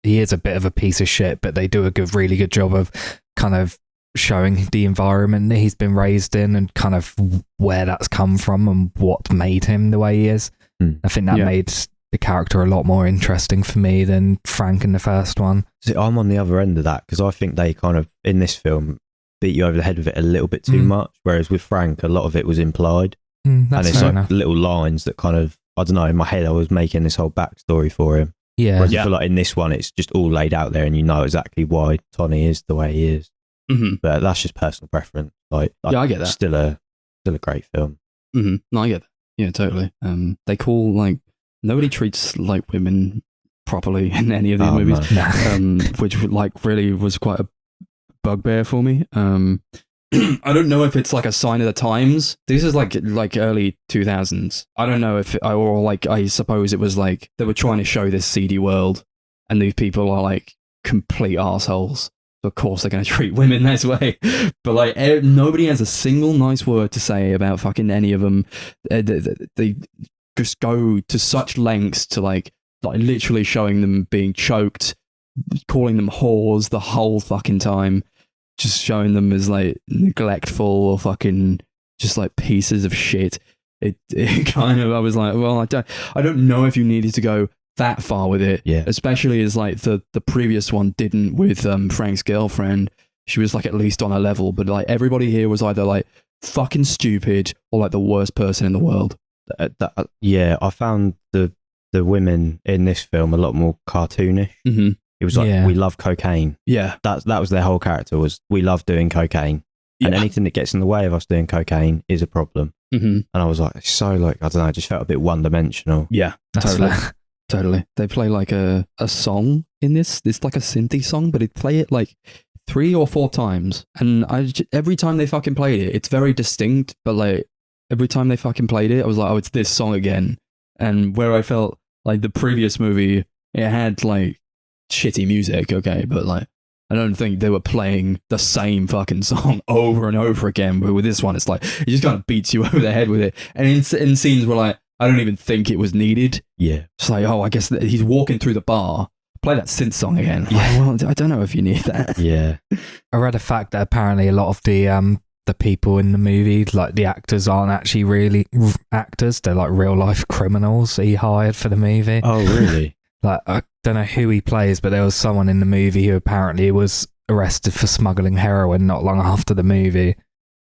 he is a bit of a piece of shit, but they do a really good job of kind of showing the environment that he's been raised in and kind of where that's come from and what made him the way he is. I think that made the character a lot more interesting for me than Frank in the first one. See, I'm on the other end of that because I think they kind of, in this film, beat you over the head with it a little bit too much, whereas with Frank, a lot of it was implied. That's and it's fair like enough. little lines that kind of, I don't know, in my head I was making this whole backstory for him. Yeah. Whereas I feel like in this one it's just all laid out there and you know exactly why Tony is the way he is. But that's just personal preference. Like, I get that. Still a great film. No, I get that. Yeah, totally. They call like nobody treats like women properly in any of these movies, No. Which like really was quite a bugbear for me. I don't know if it's like a sign of the times. This is like early 2000s. I don't know if I suppose it was like they were trying to show this seedy world, and these people are like complete assholes. So of course they're going to treat women this way. But like nobody has a single nice word to say about fucking any of them. They just go to such lengths to like literally showing them being choked, calling them whores the whole fucking time. Just showing them as like neglectful or fucking just like pieces of shit. It kind of, I was like, well, I don't know if you needed to go that far with it. Yeah. Especially as like the previous one didn't with Frank's girlfriend. She was like at least on a level, but like everybody here was either like fucking stupid or like the worst person in the world. Yeah, I found the women in this film a lot more cartoonish. It was like, we love cocaine. Yeah. That was their whole character, was we love doing cocaine. And anything that gets in the way of us doing cocaine is a problem. And I was like, so like, I don't know, it just felt a bit one-dimensional. Yeah, totally. They play like a song in this. It's like a synthy song, but they play it like 3 or 4 times. And every time they fucking played it, it's very distinct, but like every time they fucking played it, I was like, oh, it's this song again. And where I felt like the previous movie, it had like shitty music, okay, but like I don't think they were playing the same fucking song over and over again. But with this one, it's like it just kind of beats you over the head with it. And in scenes where like I don't even think it was needed. Yeah, it's like, oh, I guess he's walking through the bar, Play that synth song again. Yeah. Well, I don't know if you need that. Yeah. I read a fact that apparently a lot of the people in the movie, like the actors, aren't actually really actors. They're like real life criminals he hired for the movie. Oh, really? Like, I don't know who he plays, but there was someone in the movie who apparently was arrested for smuggling heroin not long after the movie.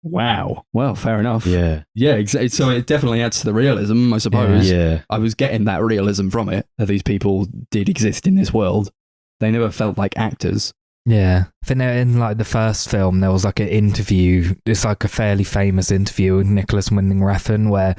Wow. Well, fair enough. Yeah. Yeah, exactly. So it definitely adds to the realism, I suppose. Yeah. I was getting that realism from it, that these people did exist in this world. They never felt like actors. Yeah. I think in like the first film, there was like an interview. It's like a fairly famous interview with Nicholas Winding Refn where,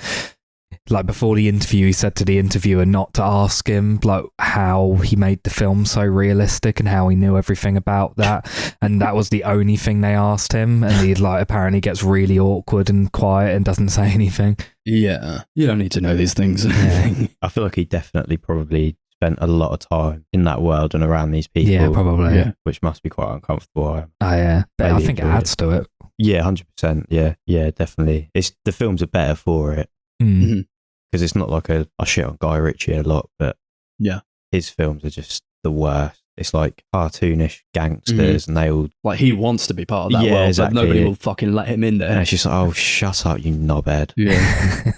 like, before the interview, he said to the interviewer not to ask him like how he made the film so realistic and how he knew everything about that, and that was the only thing they asked him, and he like apparently gets really awkward and quiet and doesn't say anything. Yeah, you don't need to know these things. Yeah. I feel like he definitely probably spent a lot of time in that world and around these people. Yeah, probably. Yeah. Which must be quite uncomfortable. Oh yeah, but I think it adds to it. Yeah, 100%. Yeah, definitely. The films are better for it. Mm. Because it's not like I shit on Guy Ritchie a lot, but yeah, his films are just the worst. It's like cartoonish gangsters and they all... Like, he wants to be part of that Yeah, world, exactly. but nobody will fucking let him in there. And it's just like, oh, shut up, you knobhead. Yeah.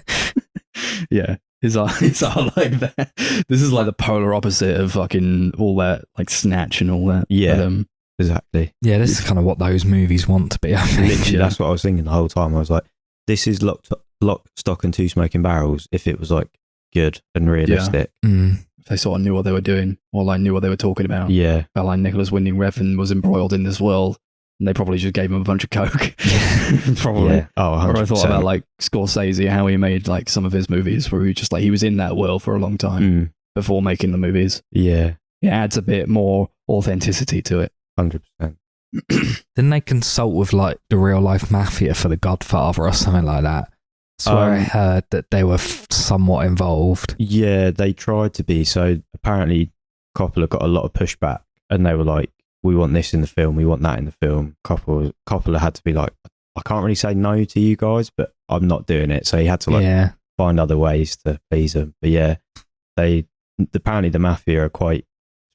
Yeah. It's all like that. This is like the polar opposite of fucking all that, like Snatch and all that. Yeah. But, Exactly. Yeah, this is kind of what those movies want to be. I think. Literally, that's what I was thinking the whole time. I was like, this is lock, stock, and two smoking barrels if it was like good and realistic. Mm. if they sort of knew what they were doing, or like knew what they were talking about. Yeah. Felt like Nicholas Winding Refn was embroiled in this world, and they probably just gave him a bunch of coke. Probably. Yeah. Oh, 100%. Or I thought about like Scorsese, how he made like some of his movies where he just like he was in that world for a long time before making the movies. Yeah. It adds a bit more authenticity to it. 100%. Didn't they consult with like the real life mafia for The Godfather or something like that? So I heard that they were somewhat involved. Yeah, they tried to be. So apparently Coppola got a lot of pushback and they were like, we want this in the film, we want that in the film. Coppola had to be like, I can't really say no to you guys, but I'm not doing it. So he had to like find other ways to please them. But yeah, apparently the mafia are quite,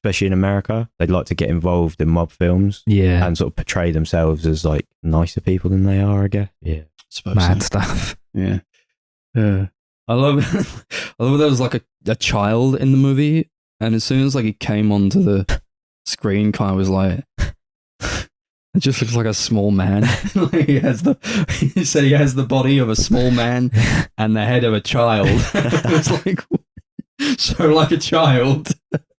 especially in America, they'd like to get involved in mob films and sort of portray themselves as like nicer people than they are, I guess. Yeah. Mad stuff. Yeah. I love there was like a child in the movie, and as soon as like he came onto the screen, kind of was like, it just looks like a small man. Like he said he has the body of a small man and the head of a child. It's like so like a child.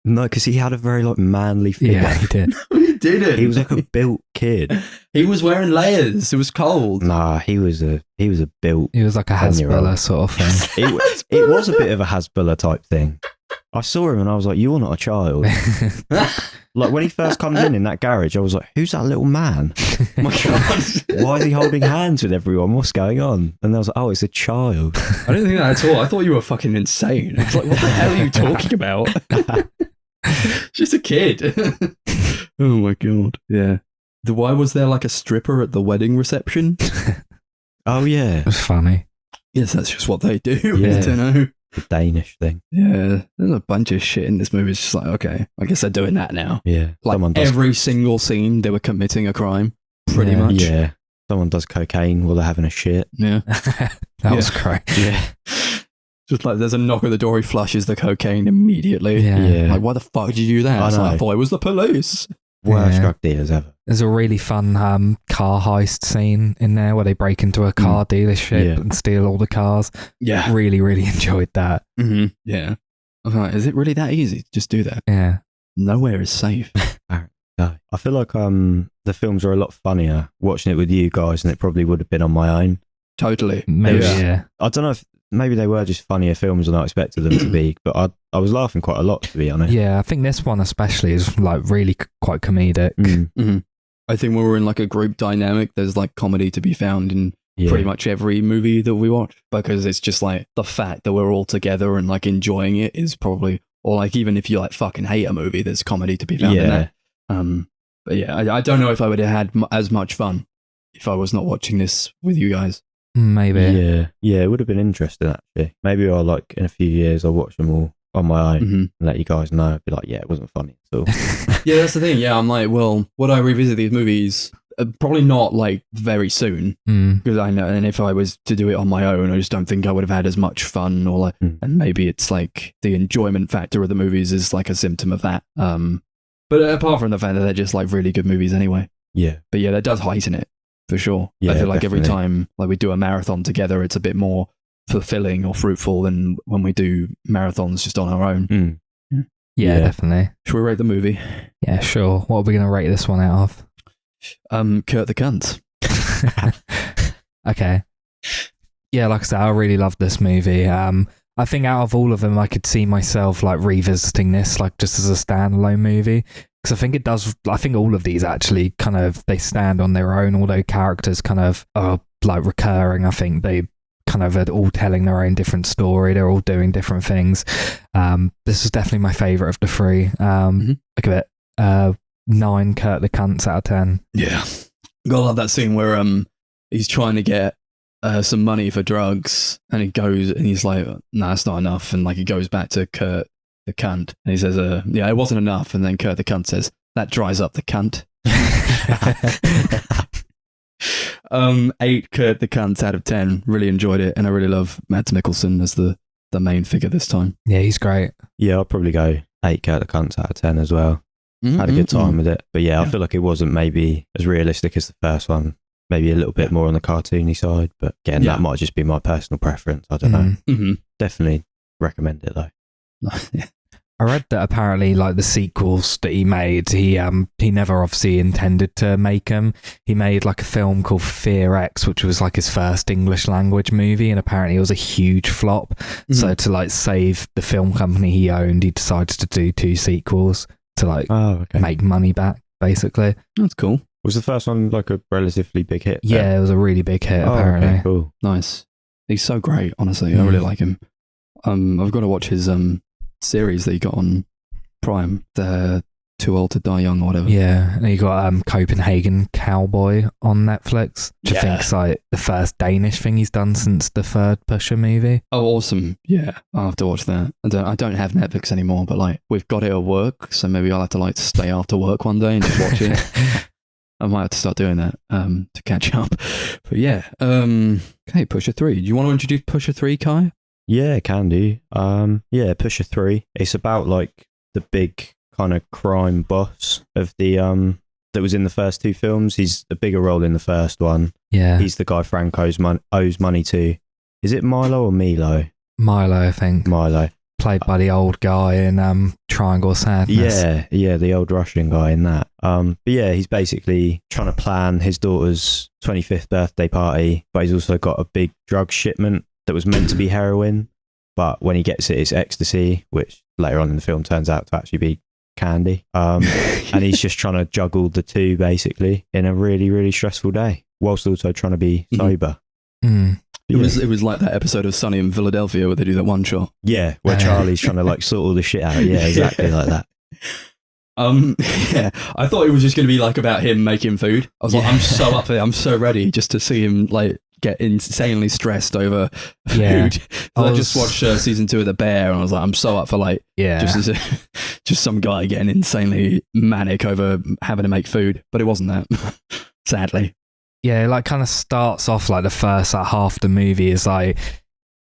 No, because he had a very like manly figure. Yeah, he did. He didn't. He was like a built kid. He was wearing layers. It was cold. Nah, he was a built. He was like a Hasbulla sort of thing. It was a bit of a Hasbulla type thing. I saw him and I was like, "You're not a child." Like when he first comes in that garage, I was like, "Who's that little man? My God, why is he holding hands with everyone? What's going on?" And I was like, "Oh, it's a child." I didn't think that at all. I thought you were fucking insane. I was like, "What the hell are you talking about?" Just a kid. Oh my God. Yeah. Why was there like a stripper at the wedding reception? Oh yeah, It was funny. Yes, that's just what they do. Yeah. I don't know. the Danish thing. Yeah, there's a bunch of shit in this movie. It's just like, okay, I guess they're doing that now. Yeah, Like every single scene, they were committing a crime, pretty much. Yeah, someone does cocaine while they're having a shit. Yeah. That was great. Yeah, Just like there's a knock at the door, he flushes the cocaine immediately. Yeah. Like, why the fuck did you do that? I It's like, know. I thought it was the police. worst Yeah. drug dealers ever. There's a really fun car heist scene in there where they break into a car dealership Yeah. and steal all the cars. Yeah. Really, really enjoyed that. Mm-hmm. Yeah. I was like, is it really that easy to just do that? Yeah. Nowhere is safe. No. I feel like the films are a lot funnier watching it with you guys than it probably would have been on my own. Totally. Maybe, Yeah. yeah. I don't know if maybe they were just funnier films than I expected them to be, but I was laughing quite a lot, to be honest. Yeah, I think this one especially is like really quite comedic. Mm-hmm. I think when we're in like a group dynamic, there's like comedy to be found in Yeah. pretty much every movie that we watch, because it's just like the fact that we're all together and like enjoying it is probably, or like even if you like fucking hate a movie, there's comedy to be found in that. But yeah, I don't know if I would have had as much fun if I was not watching this with you guys. Maybe. Yeah, it would have been interesting actually. Maybe I'll like in a few years I'll watch them all on my own and let you guys know. I'd be like, yeah, it wasn't funny at all. Yeah, that's the thing. Yeah, I'm like, well, would I revisit these movies? Probably not like very soon, because I know, and if I was to do it on my own, I just don't think I would have had as much fun, or like, and maybe it's like the enjoyment factor of the movies is like a symptom of that. But apart from the fact that they're just like really good movies anyway. Yeah. But yeah, that does heighten it for sure. Yeah, I feel like definitely. every time like we do a marathon together, it's a bit more fulfilling or fruitful than when we do marathons just on our own. Yeah, definitely. Should we rate the movie? Yeah, sure. What are we going to rate this one out of? Kurt the Cunt. Okay. Yeah, like I said, I really love this movie. I think out of all of them, I could see myself like revisiting this, like just as a standalone movie. Because I think it does, I think all of these actually kind of, they stand on their own, although characters kind of are like recurring. I think they kind of are all telling their own different story. They're all doing different things. This is definitely my favourite of the three. Look at it. 9 Kurt the Cunts out of 10. Yeah. Gotta love that scene where he's trying to get some money for drugs, and he goes and he's like, no, that's not enough. And like he goes back to Kurt the Cunt and he says, yeah, it wasn't enough. And then Kurt the Cunt says, that dries up the cunt. 8 Kurt the Cunts out of 10. Really enjoyed it, and I really love Mads Mikkelsen as the main figure this time. Yeah, he's great. Yeah, I'll probably go 8 Kurt the Cunts out of 10 as well. Had a good time with it. But yeah, I feel like it wasn't maybe as realistic as the first one. Maybe a little bit more on the cartoony side. But again, that might just be my personal preference. I don't know. Definitely recommend it though. I read that apparently, like the sequels that he made, he never obviously intended to make them. He made like a film called Fear X, which was like his first English language movie, and apparently it was a huge flop. So to like save the film company he owned, he decided to do 2 sequels to like make money back, basically. That's cool. Was the first one like a relatively big hit? Yeah, it was a really big hit, apparently. Okay, cool. Nice. He's so great, honestly. I really like him. I've got to watch his series that he got on Prime, the Too Old to Die Young or whatever. Yeah, and you got Copenhagen Cowboy on Netflix, which I think's like the first Danish thing he's done since the 3rd Pusher movie. Oh, awesome. Yeah, I'll have to watch that. I don't have Netflix anymore, but like we've got it at work, so maybe I'll have to like stay after work one day and just watch it. I might have to start doing that to catch up. But yeah, okay, Pusher 3. Do you want to introduce Pusher 3, Kai? Yeah, can do. Yeah, Pusher 3. It's about like the big kind of crime boss of the that was in the first 2 films. He's a bigger role in the first one. Yeah, he's the guy Frank owes money to. Is it Milo or Milo? Milo, I think. Milo, played by the old guy in Triangle of Sadness. Yeah, the old Russian guy in that. But yeah, he's basically trying to plan his daughter's 25th birthday party, but he's also got a big drug shipment that was meant to be heroin, but when he gets it, it's ecstasy, which later on in the film turns out to actually be candy. And he's just trying to juggle the 2 basically in a really, really stressful day, whilst also trying to be sober. It was like that episode of Sunny in Philadelphia where they do that one shot. Yeah, where Charlie's trying to like sort all the shit out. Yeah, exactly like that. Yeah, I thought it was just going to be like about him making food. I was like, I'm so up for it. I'm so ready just to see him like get insanely stressed over food. Yeah. I just watched season 2 of The Bear, and I was like, I'm so up for like just some guy getting insanely manic over having to make food. But it wasn't that, sadly. Yeah, it like kind of starts off like the first like half the movie is like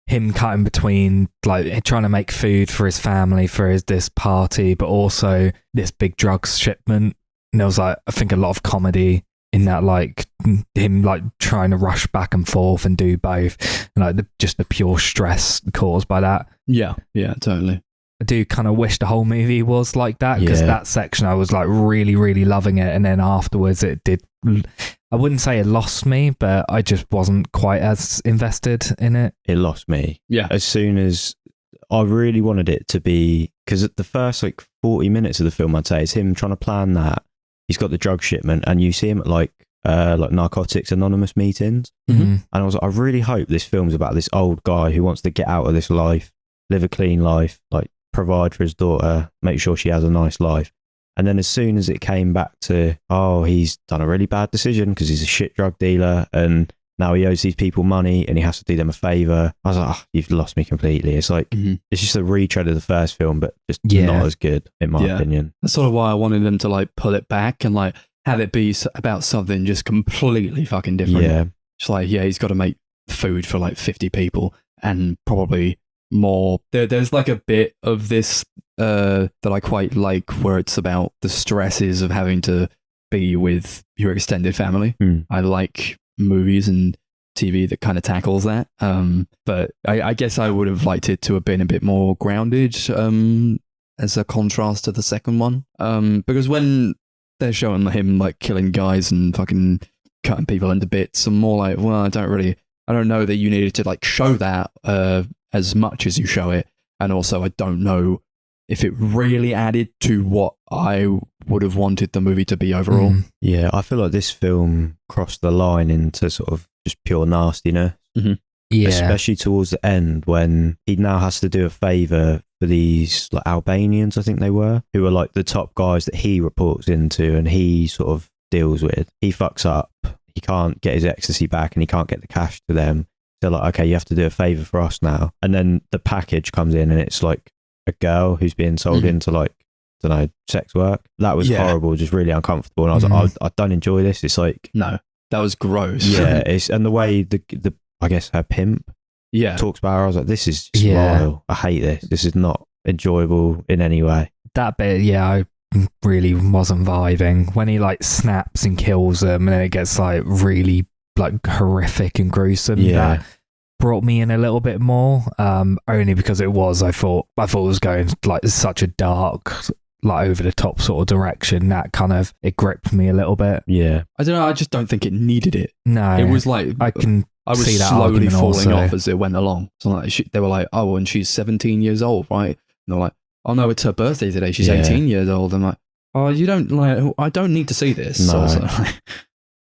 him cutting between like trying to make food for his family for this party, but also this big drugs shipment. And there was like, I think, a lot of comedy in that, like him like trying to rush back and forth and do both, and like just the pure stress caused by that. Yeah, totally. I do kind of wish the whole movie was like that, because that section I was like really, really loving it, and then afterwards it did. I wouldn't say it lost me, but I just wasn't quite as invested in it. It lost me. Yeah. As soon as I really wanted it to be, because at the first like 40 minutes of the film, I'd say, is him trying to plan that. He's got the drug shipment, and you see him at like Narcotics Anonymous meetings. And I was like, I really hope this film's about this old guy who wants to get out of this life, live a clean life, like provide for his daughter, make sure she has a nice life. And then as soon as it came back to, he's done a really bad decision because he's a shit drug dealer, and now he owes these people money and he has to do them a favour. I was like, you've lost me completely. It's like, it's just a retread of the first film, but just not as good, in my opinion. That's sort of why I wanted them to like pull it back and like have it be about something just completely fucking different. Yeah. It's like, he's got to make food for like 50 people and probably more. There's like a bit of this that I quite like where it's about the stresses of having to be with your extended family. I like movies and TV that kind of tackles that. But I guess I would have liked it to have been a bit more grounded as a contrast to the second one. Because when they're showing him like killing guys and fucking cutting people into bits, I'm more like, well, I don't know that you needed to like show that as much as you show it. And also I don't know if it really added to what I would have wanted the movie to be overall. Yeah, I feel like this film crossed the line into sort of just pure nastiness. Yeah. Especially towards the end when he now has to do a favour for these like Albanians, I think they were, who are like the top guys that he reports into and he sort of deals with. He fucks up. He can't get his ecstasy back and he can't get the cash to them. They're like, okay, you have to do a favour for us now. And then the package comes in and it's like a girl who's being sold into like, I don't know, sex work. That was horrible, just really uncomfortable. And I was like, I don't enjoy this. It's like, no, that was gross. Yeah, and the way the I guess her pimp talks about her, I was like, this is just vile. I hate this. This is not enjoyable in any way. That bit, I really wasn't vibing when he like snaps and kills them, and then it gets like really like horrific and gruesome. That brought me in a little bit more, only because it was I thought it was going like such a dark, like over the top sort of direction. That kind of, it gripped me a little bit. Yeah, I don't know, I just don't think it needed it. No, it was like I was see that slowly falling off as it went along. So like they were like, oh, and she's 17 years old, right? And they're like, oh no, it's her birthday today, she's 18 years old. I'm like, oh, you don't like, I don't need to see this. No. Also,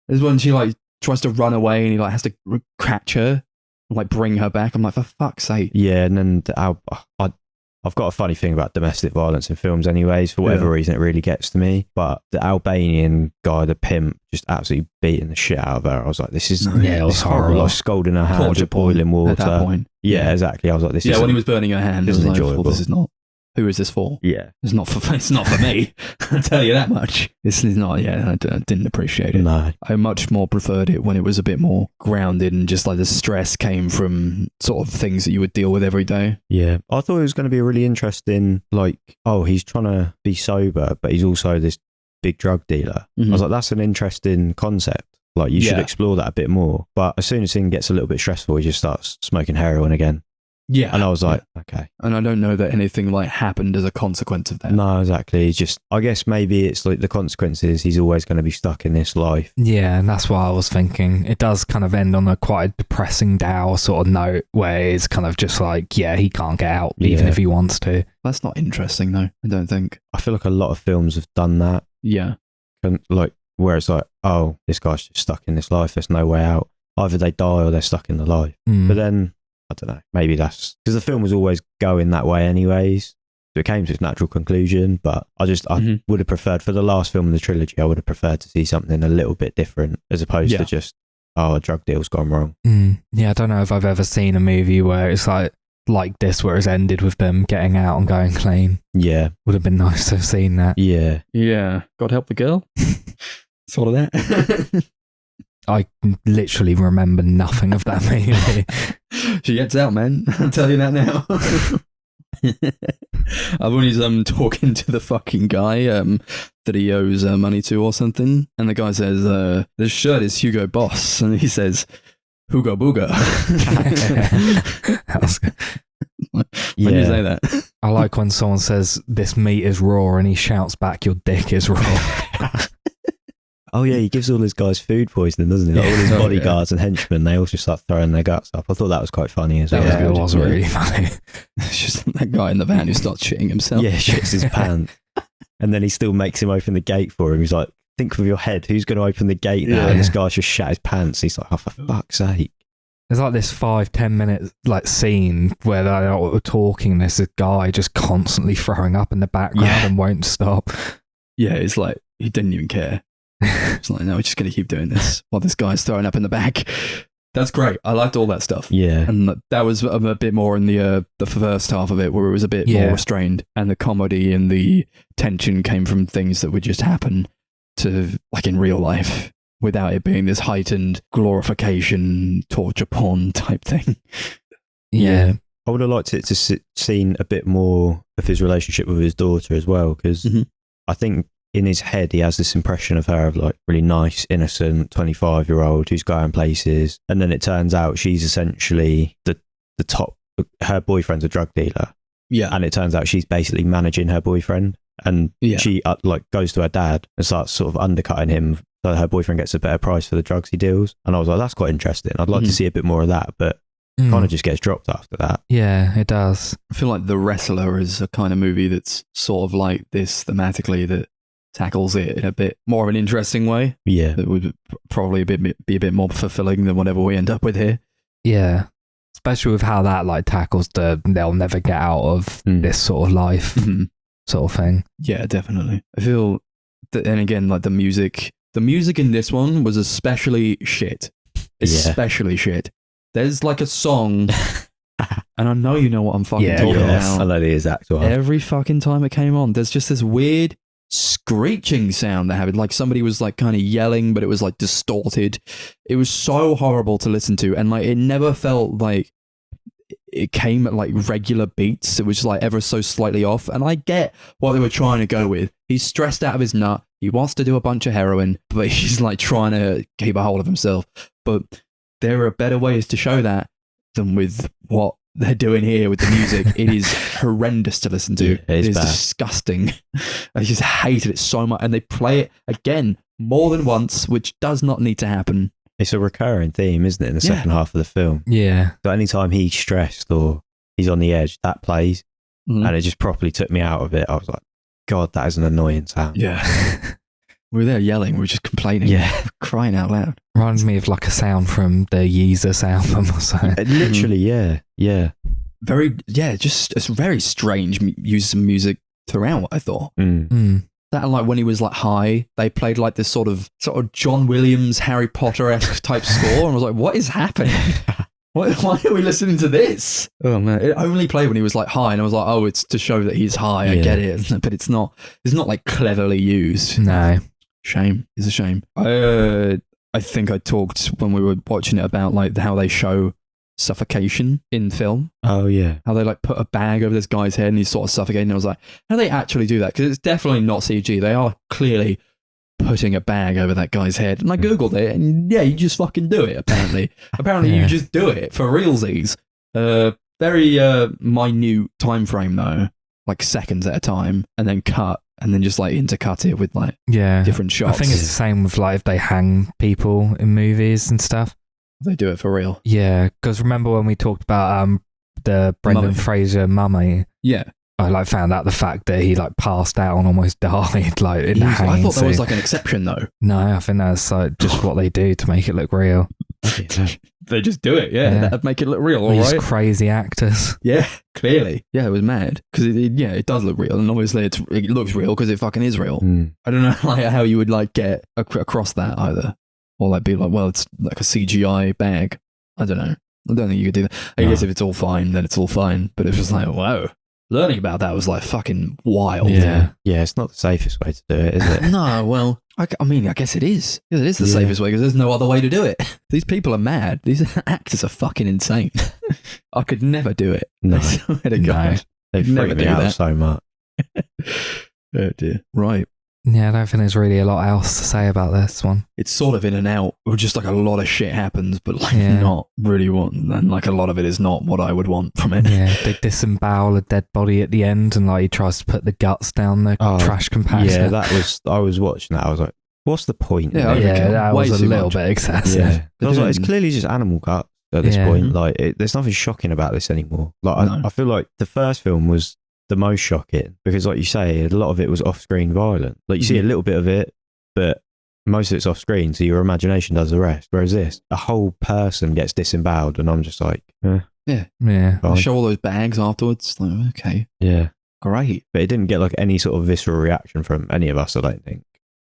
there's when she like tries to run away and he like has to catch her and like bring her back. I'm like, for fuck's sake. Yeah, and then I've got a funny thing about domestic violence in films anyways. For whatever reason, it really gets to me. But the Albanian guy, the pimp, just absolutely beating the shit out of her. I was like, this is it was horrible. Like scalding her hands with boiling water. At that point. Yeah, exactly. I was like, this is... Yeah, when he was burning her hand, I was like, enjoyable. Well, this is not... Who is this for? Yeah. It's not for me. I'll tell you that much. This is not, I didn't appreciate it. No. I much more preferred it when it was a bit more grounded and just like the stress came from sort of things that you would deal with every day. Yeah. I thought it was going to be a really interesting, like, oh, he's trying to be sober, but he's also this big drug dealer. I was like, that's an interesting concept. Like, you should explore that a bit more. But as soon as thing gets a little bit stressful, he just starts smoking heroin again. Yeah. And I was like, okay. And I don't know that anything like happened as a consequence of that. No, exactly. It's just, I guess maybe it's like the consequences, he's always going to be stuck in this life. Yeah, and that's what I was thinking. It does kind of end on a quite depressing dour sort of note where it's kind of just like, he can't get out even if he wants to. That's not interesting though, I don't think. I feel like a lot of films have done that. Yeah. Like, where it's like, oh, this guy's just stuck in this life, there's no way out. Either they die or they're stuck in the life. But then, I don't know, maybe that's because the film was always going that way anyways. So it came to its natural conclusion, but I would have preferred, for the last film in the trilogy, I would have preferred to see something a little bit different as opposed to just, oh, a drug deal's gone wrong. Yeah, I don't know if I've ever seen a movie where it's like this, where it's ended with them getting out and going clean. Yeah. Would have been nice to have seen that. Yeah. Yeah. God help the girl. Sort of that. I literally remember nothing of that movie. She gets out, man. I'll tell you that now. When he's talking to the fucking guy that he owes money to or something, and the guy says, "This shirt is Hugo Boss," and he says, "Hugo Booga." When you say that, I like when someone says, "This meat is raw," and he shouts back, "Your dick is raw." Oh yeah, he gives all his guys food poisoning, doesn't he? Like all his bodyguards and henchmen, they all just start throwing their guts up. I thought that was quite funny as well. Yeah, it was really funny. It's just that guy in the van who starts shitting himself. Yeah, shits his pants. And then he still makes him open the gate for him. He's like, think with your head, who's going to open the gate now? And this guy's just shat his pants. He's like, oh, for fuck's sake. There's like this 5-10 minute like scene where they're talking. There's a guy just constantly throwing up in the background and won't stop. Yeah, it's like he didn't even care. It's like, no, we're just going to keep doing this while this guy's throwing up in the back. That's great. I liked all that stuff. Yeah. And that was a bit more in the first half of it, where it was a bit more restrained, and the comedy and the tension came from things that would just happen to, like, in real life, without it being this heightened glorification, torture porn type thing. Yeah. I would have liked it to seen a bit more of his relationship with his daughter as well, because I think in his head he has this impression of her of like really nice, innocent 25-year-old who's going places, and then it turns out she's essentially the top. Her boyfriend's a drug dealer, and it turns out she's basically managing her boyfriend, and she like goes to her dad and starts sort of undercutting him so her boyfriend gets a better price for the drugs he deals. And I was like, that's quite interesting. I'd like to see a bit more of that, but kind of just gets dropped after that. Yeah, it does. I feel like The Wrestler is a kind of movie that's sort of like this thematically, that tackles it in a bit more of an interesting way. Yeah. That would probably be a bit more fulfilling than whatever we end up with here. Yeah. Especially with how that like tackles they'll never get out of this sort of life sort of thing. Yeah, definitely. I feel that, and again, like the music in this one was especially shit. Especially shit. There's like a song, and I know you know what I'm fucking talking about. I know the exact one. Every fucking time it came on, there's just this weird screeching sound that happened, like somebody was like kind of yelling, but it was like distorted. It was so horrible to listen to, and like it never felt like it came at like regular beats. It was just like ever so slightly off, and I get what they were trying to go with. He's stressed out of his nut, he wants to do a bunch of heroin, but he's like trying to keep a hold of himself. But there are better ways to show that than with what they're doing here with the music. It is horrendous to listen to. It is disgusting. I just hated it so much. And they play it again more than once, which does not need to happen. It's a recurring theme, isn't it, in the second half of the film? Yeah. So anytime he's stressed or he's on the edge, that plays. And it just properly took me out of it. I was like, God, that is an annoying sound. Yeah. We were there yelling, we were just complaining. Yeah. Crying out loud. Reminds me of like a sound from the Yeezus album or something. Literally, yeah. Just it's very strange use of music throughout, I thought. That, and like when he was like high, they played like this sort of John Williams, Harry Potter-esque type score, and I was like, what is happening? Why are we listening to this? Oh man, it only played when he was like high, and I was like, oh, it's to show that he's high. I get it, but it's not like cleverly used. No. Shame. It's a shame. I think I talked when we were watching it about like how they show suffocation in film. Oh yeah. How they like put a bag over this guy's head and he's sort of suffocating. And I was like, how do they actually do that? Because it's definitely not CG. They are clearly putting a bag over that guy's head. And I googled it, and yeah, you just fucking do it. Apparently, you just do it for realsies. Very minute time frame though, like seconds at a time, and then cut. And then just like intercut it with like different shots. I think it's the same with like if they hang people in movies and stuff. They do it for real. Yeah, because remember when we talked about the Brendan Fraser mummy? Yeah. I like found out the fact that he like passed out and almost died like in the hanging I thought that was scene. like an exception though. No, I think that's like just what they do to make it look real. They just do it, that'd make it look real, all These right? crazy actors. Yeah, clearly. Yeah, it was mad. Because it does look real, and obviously it looks real because it fucking is real. I don't know like how you would like get across that either. Or like be like, well, it's like a CGI bag. I don't know. I don't think you could do that. I guess if it's all fine, then it's all fine. But it was like, whoa. Learning about that was like fucking wild. Yeah, it's not the safest way to do it, is it? No, well, I mean, I guess it is. It is the safest way because there's no other way to do it. These people are mad. These actors are fucking insane. I could never do it. No, I swear to God. They freak me out so much. Oh dear. Right. Yeah, I don't think there's really a lot else to say about this one. It's sort of in and out, or just like a lot of shit happens, but like not really what, and like a lot of it is not what I would want from it. Yeah, they disembowel a dead body at the end, and like he tries to put the guts down the trash compactor. Yeah, I was watching that. I was like, what's the point? Yeah, that was a little bit excessive. Yeah, I was like, it's clearly just animal guts at this point. Like, there's nothing shocking about this anymore. Like, I feel like the first film was the most shocking because, like you say, a lot of it was off-screen violent. Like you see a little bit of it, but most of it's off-screen, so your imagination does the rest. Whereas this, a whole person gets disemboweled, and I'm just like, yeah. Fine. Show all those bags afterwards. Like, okay, great. But it didn't get like any sort of visceral reaction from any of us, I don't think.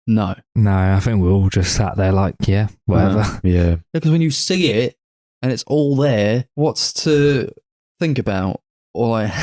No, I think we all just sat there like, whatever. Yeah, because when you see it, and it's all there. What's to think about? Or like,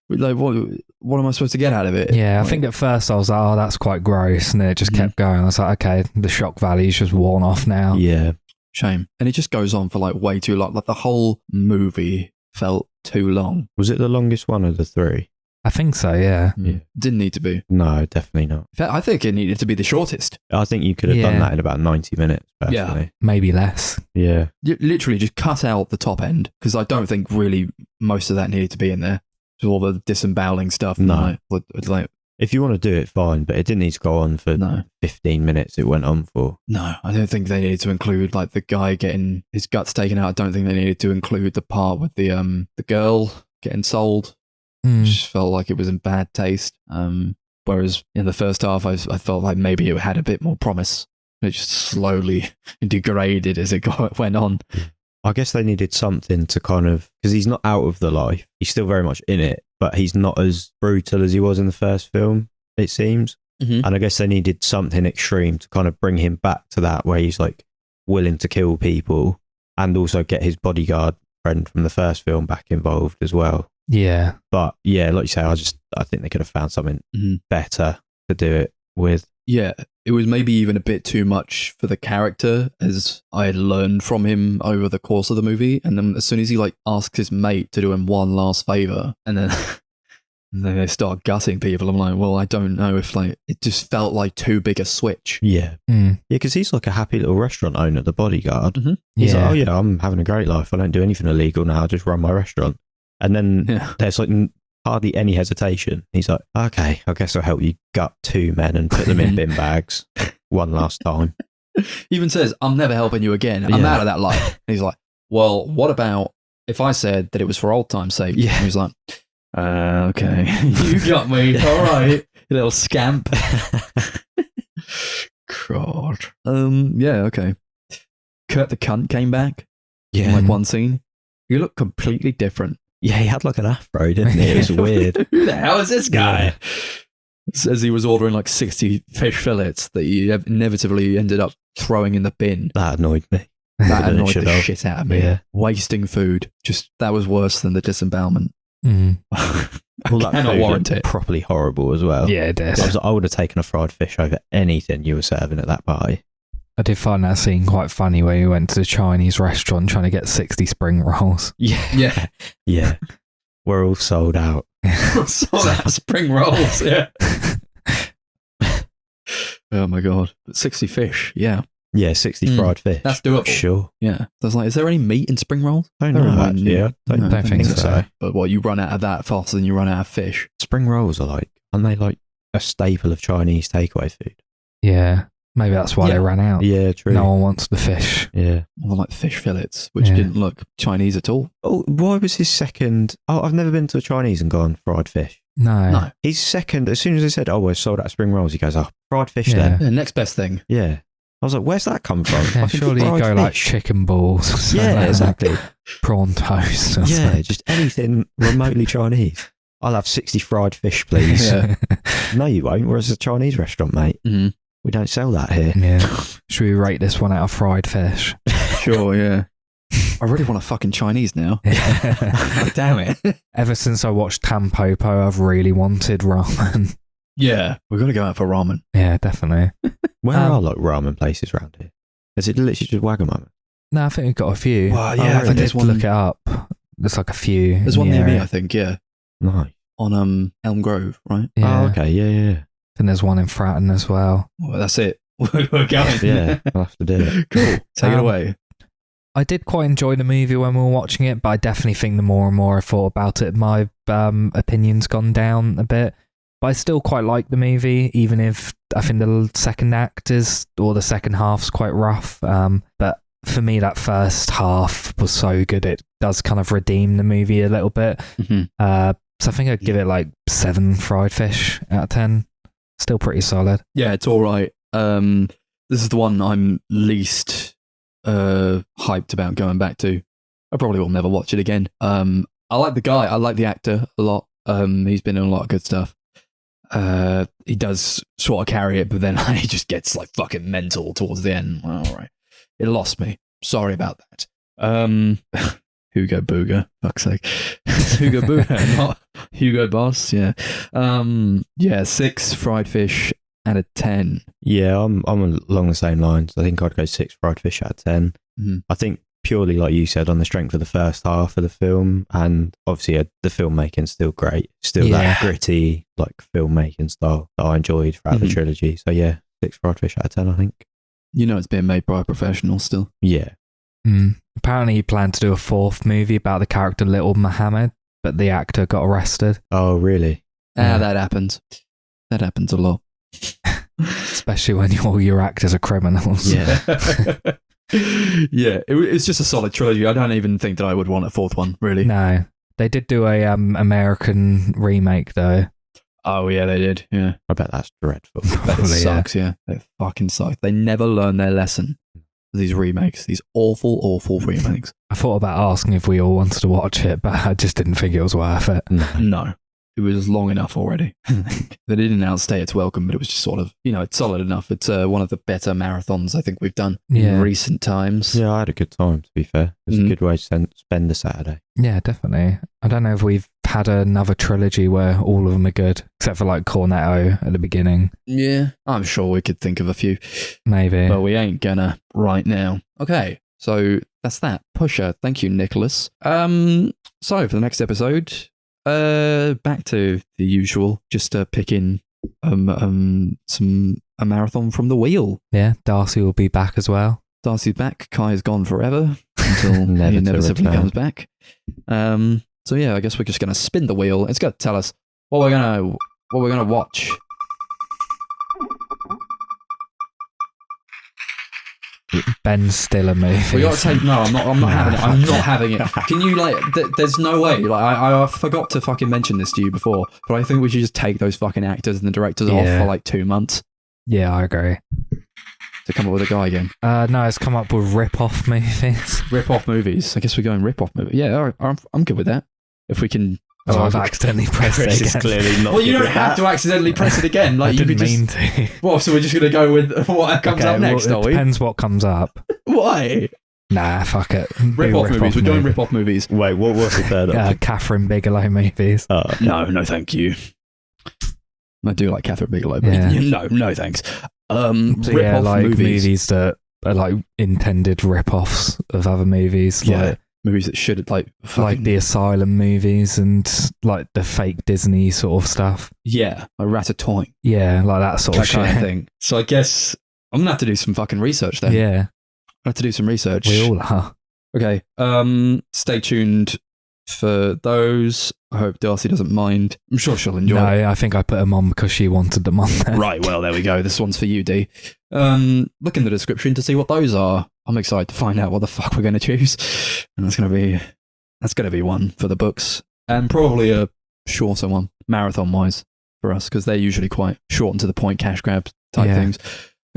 like what am I supposed to get out of it? Yeah, I Like, think at first I was like, oh, that's quite gross. And then it just kept going. I was like, okay, the shock value's just worn off now. Yeah. shame. And it just goes on for like way too long. Like the whole movie felt too long. Was it the longest one of the three? I think so, yeah. Didn't need to be. No, definitely not. In fact, I think it needed to be the shortest. I think you could have done that in about 90 minutes, personally. Maybe less. Yeah. Literally just cut out the top end, because I don't think really most of that needed to be in there. Just all the disemboweling stuff. No. Like, If you want to do it, fine, but it didn't need to go on for 15 minutes it went on for. no, I don't think they needed to include like the guy getting his guts taken out. I don't think they needed to include the part with the girl getting sold. Just felt like it was in bad taste. Whereas in the first half, I felt like maybe it had a bit more promise. It just slowly degraded as it went on. I guess they needed something to kind of, because he's not out of the life. He's still very much in it, but he's not as brutal as he was in the first film, it seems. Mm-hmm. And I guess they needed something extreme to kind of bring him back to that, where he's like willing to kill people and also get his bodyguard friend from the first film back involved as well. Yeah. But yeah, like you say, I think they could have found something better to do it with. Yeah, it was maybe even a bit too much for the character, as I had learned from him over the course of the movie. And then as soon as he like asks his mate to do him one last favor, and then and then they start gutting people, I'm like, well, I don't know if like it just felt like too big a switch. Yeah. Yeah, because he's like a happy little restaurant owner, the bodyguard. Mm-hmm. He's like, oh yeah, I'm having a great life. I don't do anything illegal now. I just run my restaurant. And then there's like hardly any hesitation. He's like, okay, I guess I'll help you gut two men and put them in bin bags one last time. Even says, I'm never helping you again. I'm out of that life. And he's like, well, what about if I said that it was for old time's sake? Yeah. And he's like, okay, you got me. All right, you little scamp. God. Yeah, okay. Kurt the cunt came back in like one scene. He looked completely different. Yeah, he had like an afro, didn't he? It was weird. Who the hell is this guy? Says he was ordering like 60 fish fillets that he inevitably ended up throwing in the bin. That annoyed me. That annoyed the shit out of me. Yeah. Wasting food. Just, that was worse than the disembowelment. Well, that cannot food warrant looked it. properly horrible as well. Yeah, it is. I would have taken a fried fish over anything you were serving at that party. I did find that scene quite funny where he went to the Chinese restaurant trying to get 60 spring rolls. Yeah. Yeah. We're all sold out. Sold out spring rolls, yeah. Oh my God. 60 fish, yeah. Yeah, 60 fried fish. That's doable. Sure. Yeah. I was like, is there any meat in spring rolls? I don't know, actually. Yeah, I don't think so. But what, you run out of that faster than you run out of fish? Spring rolls are like, aren't they like a staple of Chinese takeaway food? Yeah. Maybe that's why they ran out. Yeah, true. No one wants the fish. Yeah. More like fish fillets, which didn't look Chinese at all. Oh, why was his second? Oh, I've never been to a Chinese and gone fried fish. No. His second, as soon as they said, oh, we're sold out of spring rolls, he goes, oh, fried fish then. Yeah, next best thing. Yeah. I was like, where's that come from? Yeah, surely you go like chicken balls. Or something Yeah, like that. exactly. Prawn toast. Or Yeah, something. just anything remotely Chinese. I'll have 60 fried fish, please. Yeah. No, you won't. We're a Chinese restaurant, mate. Mm-hmm. We don't sell that here. Yeah. Should we rate this one out of fried fish? Sure, yeah. I really want a fucking Chinese now. Damn it. Ever since I watched Tampopo, I've really wanted ramen. Yeah, we've got to go out for ramen. Yeah, definitely. Where are like ramen places around here? Is it literally just Wagamama? No, I think we've got a few. Well, yeah, I think there's one. Look it up. There's like a few. There's one near me, I think, yeah. Nice. On Elm Grove, right? Yeah. Oh, okay. Yeah. Then there's one in Fratton as well. Well, that's it. We're going. Yeah, I'll have to do it. Cool. Take it away. I did quite enjoy the movie when we were watching it, but I definitely think the more and more I thought about it, my opinion's gone down a bit. But I still quite like the movie, even if I think the second act or the second half's quite rough. But for me, that first half was so good, it does kind of redeem the movie a little bit. Mm-hmm. So I think I'd give it like 7 fried fish out of 10. Still pretty solid. Yeah, it's all right. This is the one I'm least hyped about going back to. I probably will never watch it again. I like the guy. I like the actor a lot. He's been in a lot of good stuff. He does sort of carry it, but then he just gets like fucking mental towards the end. All right. It lost me. Sorry about that. Hugo Booger, fuck's sake. Hugo Booger, not Hugo Boss, yeah. 6 fried fish out of 10. Yeah, I'm along the same lines. I think I'd go 6 fried fish out of 10. Mm-hmm. I think purely, like you said, on the strength of the first half of the film, and obviously the filmmaking's still great. Still that gritty, like, filmmaking style that I enjoyed throughout the trilogy. So yeah, 6 fried fish out of 10, I think. You know it's being made by a professional still. Yeah. Apparently he planned to do a 4th movie about the character Little Muhammad, but the actor got arrested. Oh, really? That happens. That happens a lot. Especially when all your actors are criminals. Yeah. Yeah, it's just a solid trilogy. I don't even think that I would want a 4th one, really. No. They did do a American remake, though. Oh, yeah, they did. Yeah. I bet that's dreadful. That sucks, yeah. They fucking suck. They never learn their lesson. These remakes, these awful, awful remakes. I thought about asking if we all wanted to watch it, but I just didn't think it was worth it. No. It was long enough already. They didn't outstay its welcome, but it was just sort of, it's solid enough. It's one of the better marathons I think we've done in recent times. Yeah, I had a good time, to be fair. It was a good way to spend a Saturday. Yeah, definitely. I don't know if we've had another trilogy where all of them are good, except for like Cornetto at the beginning. Yeah, I'm sure we could think of a few. Maybe. But we ain't gonna right now. Okay, so that's that. Pusher. Thank you, Nicholas. So for the next episode, back to the usual, just picking a marathon from the wheel. Yeah, Darcie will be back as well. Darcie's back. Kai is gone forever until he inevitably comes back. So yeah, I guess we're just gonna spin the wheel. It's gonna tell us what we're gonna watch. Ben Stiller movie. We got to take. No, I'm not having it. I'm not having it. Can you there's no way. Like I forgot to fucking mention this to you before, but I think we should just take those fucking actors and the directors off for like 2 months. Yeah, I agree. To come up with a guy again. No, it's come up with rip-off movies. Rip-off movies. I guess we're going rip-off movies. Yeah, all right, I'm good with that. If we can. Oh, I've accidentally pressed it again. Clearly not. Well, you don't have to accidentally press it again. Like I didn't mean to. Well, so we're just going to go with what comes up next, well, are we? Depends what comes up. Why? Nah, fuck it. Rip-off movies. We're doing rip-off movies. Wait, what was the third? Catherine Bigelow movies. No, thank you. I do like Catherine Bigelow, but no, thanks. Rip-off like movies that are like intended rip-offs of other movies. Yeah. Like, movies that should like the Asylum movies and like the fake Disney sort of stuff. Yeah, like Ratatouille. Yeah, like that sort of shit. Kind of thing. So I guess I'm gonna have to do some fucking research then. Yeah, I have to do some research. we all are. Okay. Stay tuned for those. I hope Darcie doesn't mind. I'm sure she'll enjoy it. No, I think I put them on because she wanted them on there. Right, well, there we go. This one's for you, D. Look in the description to see what those are. I'm excited to find out what the fuck we're going to choose. And that's going to be one for the books. And probably a shorter one, marathon-wise, for us, because they're usually quite short and to the point, cash grab type things.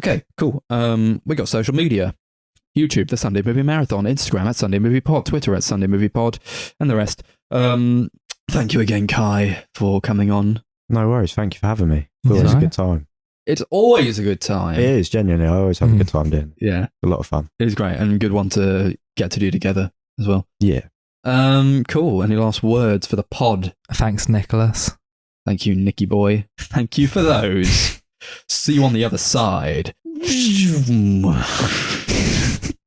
Okay, cool. We got social media. YouTube, The Sunday Movie Marathon. Instagram, at Sunday Movie Pod. Twitter, at Sunday Movie Pod. And the rest. Thank you again, Kai, for coming on. No worries. Thank you for having me. It was a good time. It's always a good time. It is, genuinely. I always have a good time doing it. Yeah. A lot of fun. It is great and a good one to get to do together as well. Yeah. Cool. Any last words for the pod? Thanks, Nicholas. Thank you, Nicky boy. Thank you for those. See you on the other side.